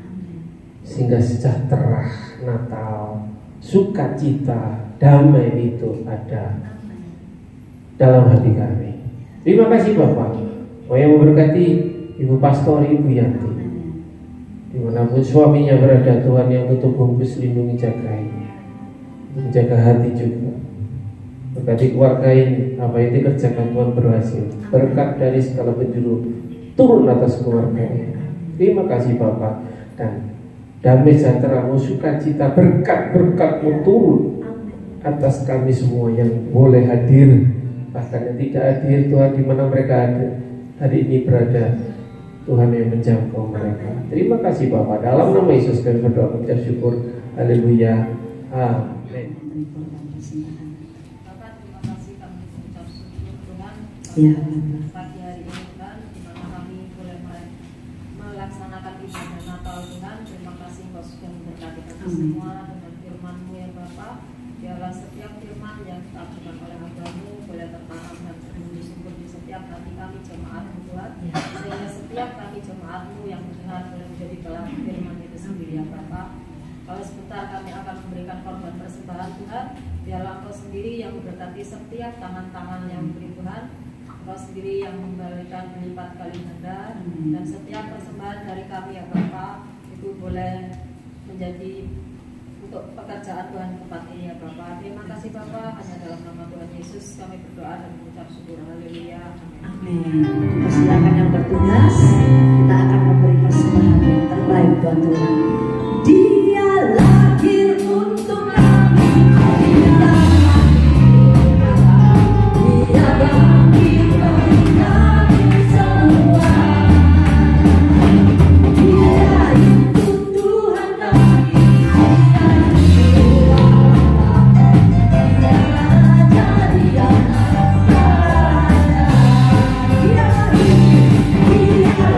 sehingga sejahtera Natal, sukacita, damai itu ada dalam hati kami. Terima kasih Bapak. Oh, yang memberkati Ibu Pastori, Ibu Yanti, dimanapun suaminya berada, Tuhan yang tutup bungkus, lindungi, jagai, menjaga hati juga. Berkati keluarga ini, apa yang dikerjakan Tuhan berhasil. Berkat dari segala penjuru turun atas keluarga ini. Terima kasih Bapak. Dan damai sejahtera-Mu, sukacita, berkat-berkat-Mu turun atas kami semua yang boleh hadir, bahkan yang tidak hadir Tuhan, di mana mereka ada hari ini berada, Tuhan yang menjangkau mereka. Terima kasih Bapak. Dalam nama Yesus kami berdoa, mengucap syukur. Haleluya. Amin. Ya, pagi hari ini Tuhan, di mana kami boleh melaksanakan ibadah Natal Tuhan. Terima kasih Engkau sudah memberkati kami semua dengan firman-Mu ya Bapa. Biarlah setiap firman yang disampaikan oleh hamba-Mu boleh tertanam dan tumbuh di setiap hati kami jemaat-Mu Tuhan. Sehingga setiap kami jemaat-Mu yang mendengar boleh menjadi pelaku firman itu sendiri ya Bapa. Kalau sebentar kami akan memberikan korban persembahan Tuhan, biarlah Engkau sendiri yang memberkati setiap tangan-tangan yang beri Tuhan. Engkau sendiri yang memberikan berlipat kali ganda, dan setiap persembahan dari kami ya Bapa itu boleh menjadi untuk pekerjaan Tuhan di tempat ini ya Bapa. Terima kasih Bapa, hanya dalam nama Tuhan Yesus kami berdoa dan mengucap syukur. Haleluya. amin. Persilakan yang bertugas, kita akan memberi persembahan yang terbaik buat Tuhan. Dia lahir untuk kami, dia bangkit bagi kami semua. Dia itu Tuhan kami, dia itu Allah, dia Raja, dia Nasrani. Dia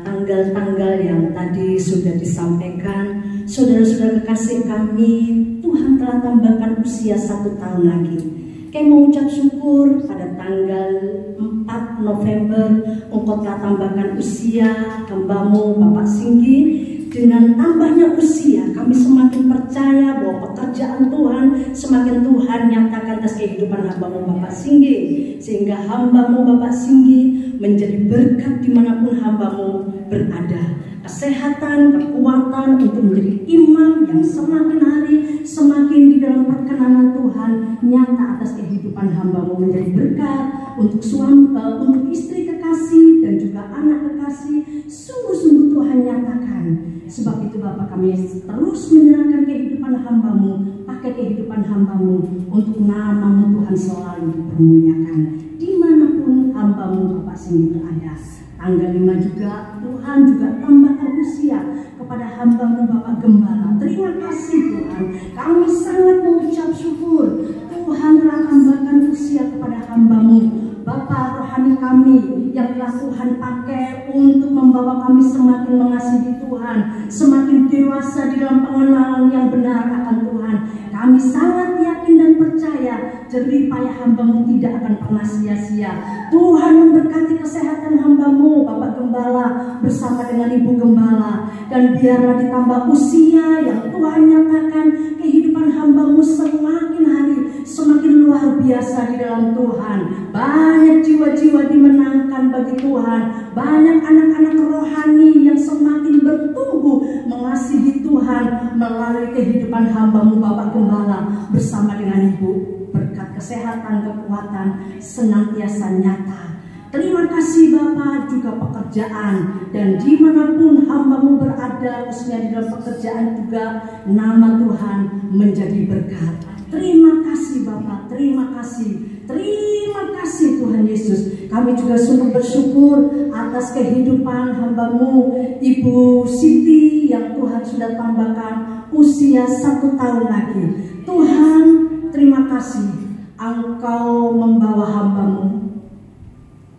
tanggal-tanggal yang tadi sudah disampaikan, saudara-saudara kekasih kami, Tuhan telah tambahkan usia 1 tahun lagi. Kami mengucap syukur pada tanggal 4 November Engkau telah tambahkan usia hambamu Bapak Singgi. Dengan tambahnya usia, kami semakin percaya bahwa pekerjaan Tuhan semakin Tuhan nyatakan atas kehidupan hambamu Bapak Singgi, sehingga hambamu Bapak Singgi menjadi berkat dimanapun hambamu berada. Kesehatan, kekuatan untuk menjadi imam yang semakin hari semakin di dalam perkenanan Tuhan nyata atas kehidupan hambamu, menjadi berkat untuk suami, untuk istri kekasih dan juga anak kekasih. Sungguh-sungguh Tuhan nyatakan. Sebab itu Bapak, kami terus menyerahkan kehidupan hambamu, pakai kehidupan hambamu untuk namamu Tuhan selalu dipermuliakan dimanapun hambamu Bapak Singgi berada. Tanggal 5 juga Tuhan juga tambahkan usia kepada hambamu Bapak Gembala. Terima kasih Tuhan, kami sangat mengucap syukur Tuhan telah tambahkan usia kepada hambamu Bapak rohani kami yang telah Tuhan pakai untuk membawa kami semakin mengasihi Tuhan, semakin dewasa di dalam pengenalan yang benar akan Tuhan. Kami sangat yakin dan percaya jerih payah hambamu tidak akan pernah sia-sia. Tuhan memberkati kesehatan hambamu Bapak Gembala bersama dengan Ibu Gembala, dan biarlah ditambah usia yang Tuhan nyatakan kehidupan hambamu semakin hari semakin luar biasa di dalam Tuhan. Banyak jiwa-jiwa dimenangkan bagi Tuhan, banyak anak-anak rohani yang semakin bertumbuh mengasihi Tuhan melalui kehidupan hambamu Bapak Gembala bersama dengan Ibu. Berkat kesehatan, kekuatan senantiasa nyata. Terima kasih Bapak, juga pekerjaan, dan dimanapun hambamu berada, khususnya di dalam pekerjaan juga nama Tuhan menjadi berkat. Terima kasih Bapak, terima kasih Tuhan Yesus. Kami juga sungguh bersyukur atas kehidupan hambamu Ibu Siti yang Tuhan sudah tambahkan usia 1 tahun lagi. Tuhan, terima kasih Engkau membawa hambamu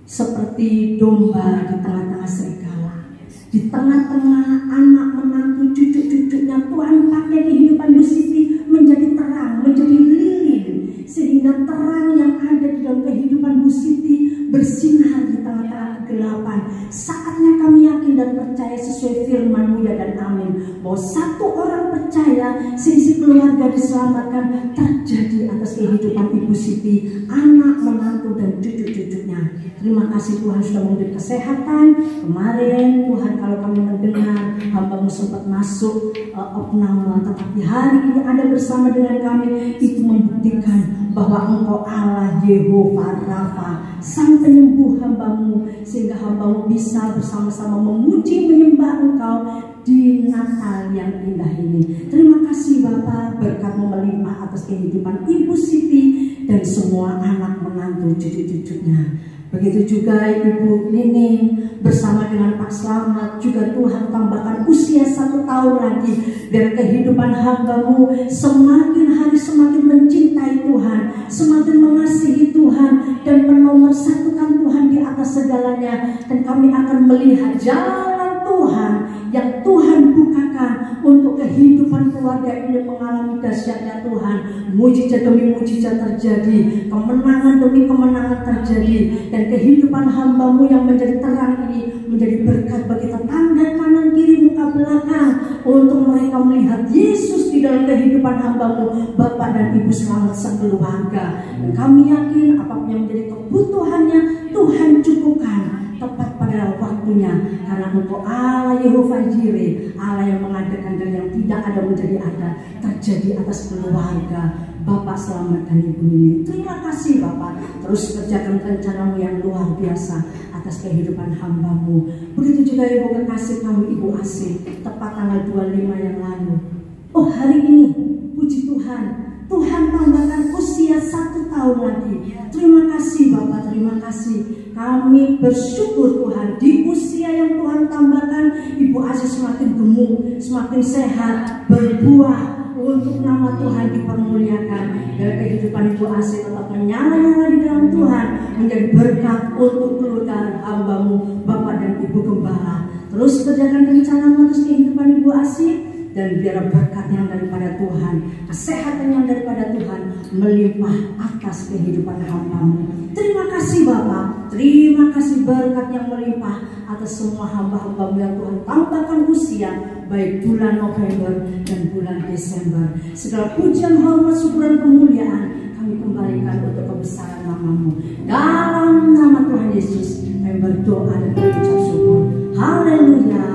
seperti domba di tengah-tengah serigala, di tengah-tengah anak menantu cucu-cucunya. Tuhan pakai kehidupan Bu Siti menjadi terang, menjadi lilin, sehingga terang yang ada di dalam kehidupan Bu Siti bersinar di tengah-tengah kegelapan. Saatnya kami yakin dan percaya sesuai firman-Mu ya dan amin, bahwa satu orang percaya seisi keluarga diselamatkan terjadi atas kehidupan Ibu Siti, anak menantu dan cucu-cucunya. Terima kasih Tuhan sudah memberi kesehatan. Kemarin Tuhan kalau kami mendengar hambamu sempat masuk opname, tetapi hari ini ada bersama dengan kami, itu membuktikan bahwa Engkau Allah Yehova Rafa, Sang Penyembuh hambamu, sehingga hambamu bisa bersama-sama memuji menyembah Engkau di Natal yang indah ini. Terima kasih Bapak, berkat-Mu melimpah atas kehidupan Ibu Siti dan semua anak menantu cucu-cucunya. Begitu juga Ibu Nining bersama dengan Pak Slamet, juga Tuhan tambahkan usia 1 tahun lagi, biar kehidupan hambamu semakin hari semakin mencintai Tuhan, semakin mengasihi Tuhan, dan menomorsatukan Tuhan di atas segalanya. Dan kami akan melihat jalan Tuhan yang Tuhan bukakan untuk kehidupan keluarga ini mengalami dahsyatnya Tuhan. Mujizat demi mujizat terjadi, kemenangan demi kemenangan terjadi, dan kehidupan hambamu yang menjadi terang ini menjadi berkat bagi tetangga kanan kiri muka belakang, untuk mereka melihat Yesus di dalam kehidupan hambamu Bapak dan Ibu Slamet sekeluarga. Dan kami yakin apapun yang menjadi kebutuhannya Tuhan cukupkan tepat pada waktunya, karena Engkau Allah Yehova Jireh, Allah yang mengadakan dan yang tidak ada menjadi ada, terjadi atas keluarga Bapak Slamet dan Ibu Nining. Terima kasih Bapak, terus kerjakan rencana-Mu yang luar biasa atas kehidupan hambamu. Begitu juga Ibu kekasih kami Ibu Asih, tepat tanggal 25 yang lalu. Oh hari ini, puji Tuhan, Tuhan tambahkan usia 1 tahun lagi. Terima kasih Bapak, terima kasih. Kami bersyukur Tuhan, di usia yang Tuhan tambahkan, Ibu Asih semakin gemuk, semakin sehat, berbuah untuk nama Tuhan dipermuliakan. Dan kehidupan Ibu Asih tetap menyala-nyala di dalam Tuhan, menjadi berkat untuk keluarga hambamu Bapak dan Ibu Gembala. terus kerjakan rencana atas kehidupan Ibu Asih, dan biar berkat yang daripada Tuhan, kesehatan yang daripada Tuhan melimpah atas kehidupan hamba-Mu. Terima kasih Bapa, terima kasih berkat yang melimpah atas semua hamba-hamba-Mu yang Tuhan tambahkan usia, baik bulan November dan bulan Desember. Segala pujian, hormat, syukur, dan kemuliaan kami kembalikan untuk kebesaran nama-Mu. Dalam nama Tuhan Yesus kami berdoa dan mengucap syukur. Haleluya.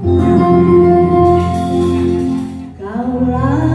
Amin. Kaulah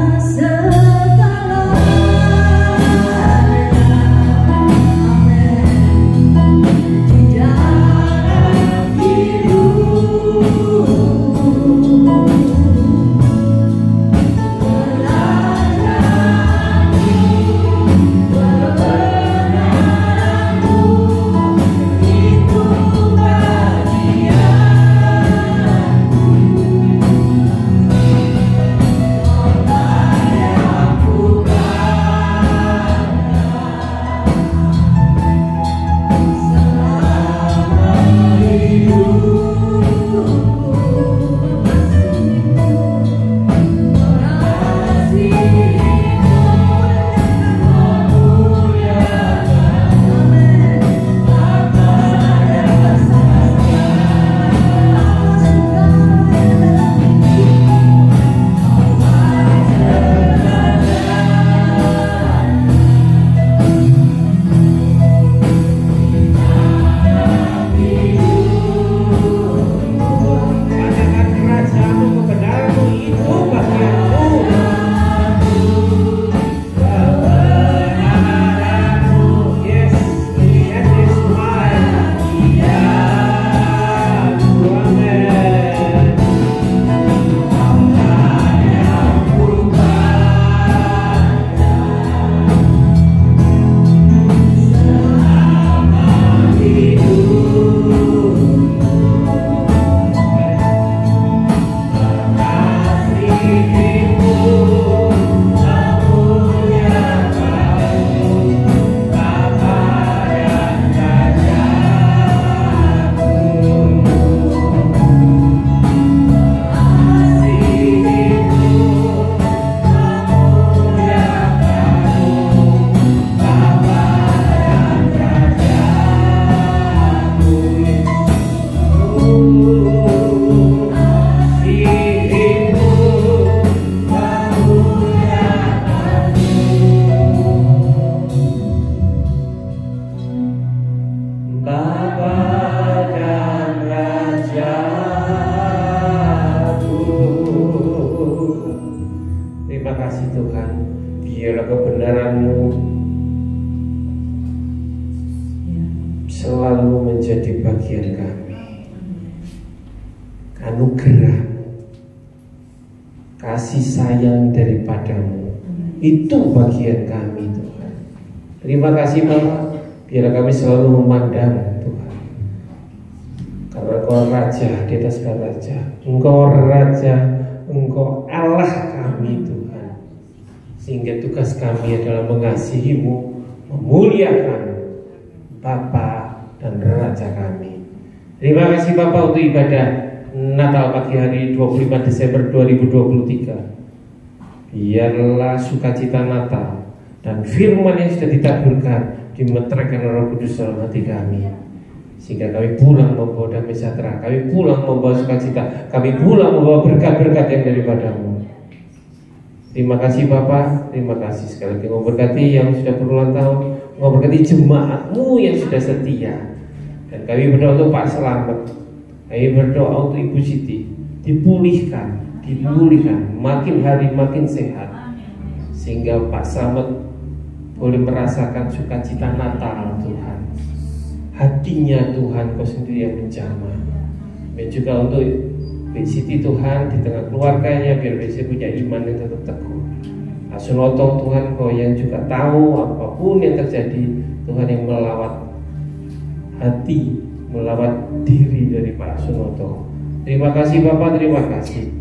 itu bagian kami Tuhan. Terima kasih Bapak, biar kami selalu memandang Tuhan, karena Engkau Raja di atas segala Raja, Engkau Raja, Engkau Allah kami Tuhan. Sehingga tugas kami adalah mengasihi-Mu, memuliakan Bapa dan Raja kami. Terima kasih Bapak untuk ibadah Natal pagi hari 25 Desember 2023. Biarlah sukacita Natal dan firman yang sudah ditaburkan dimeteraikan Roh Kudus dalam hati kami, sehingga kami pulang membawa damai sejahtera, kami pulang membawa sukacita, kami pulang membawa berkat-berkat yang daripada-Mu. Terima kasih Bapak, terima kasih sekali lagi. Engkau berkati yang sudah berulang tahun, Engkau berkati jemaat-Mu yang sudah setia, dan kami berdoa untuk Pak Selamat, kami berdoa untuk Ibu Siti dipulihkan, makin hari makin sehat, sehingga Pak Selamat boleh merasakan sukacita Natal Tuhan. Hatinya Tuhan Kau sendiri yang menjamah. Dan juga untuk Mbak Siti Tuhan di tengah keluarganya, biar Mbak Siti punya iman yang tetap teguh. Pak Sunoto Tuhan Kau yang juga tahu apapun yang terjadi, Tuhan yang melawat hati, melawat diri dari Pak Sunoto. Terima kasih Bapak, terima kasih.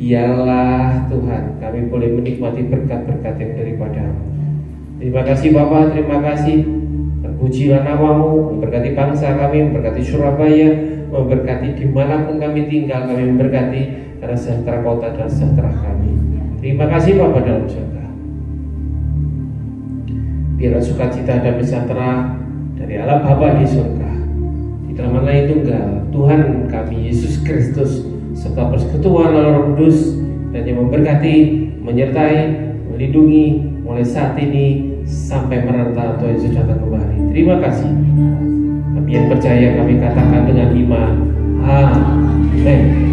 Biarlah Tuhan kami boleh menikmati berkat-berkat yang daripada-Mu. Terima kasih Bapak, terima kasih. Terpujilah nama-Mu, memberkati bangsa kami, memberkati Surabaya, memberkati dimanapun kami tinggal, kami memberkati karena sejahtera kota dan sejahtera kami. Terima kasih Bapa dalam surga. Biarlah sukacita dan sejahtera dari Allah Bapa di surga, di dalam anak tunggal Tuhan kami Yesus Kristus, serta persekutuan Roh Kudus, dan yang memberkati, menyertai, melindungi mulai saat ini sampai merata Tuhan Yesus datang kembali. Terima kasih. Kami yang percaya kami katakan dengan iman. Amin.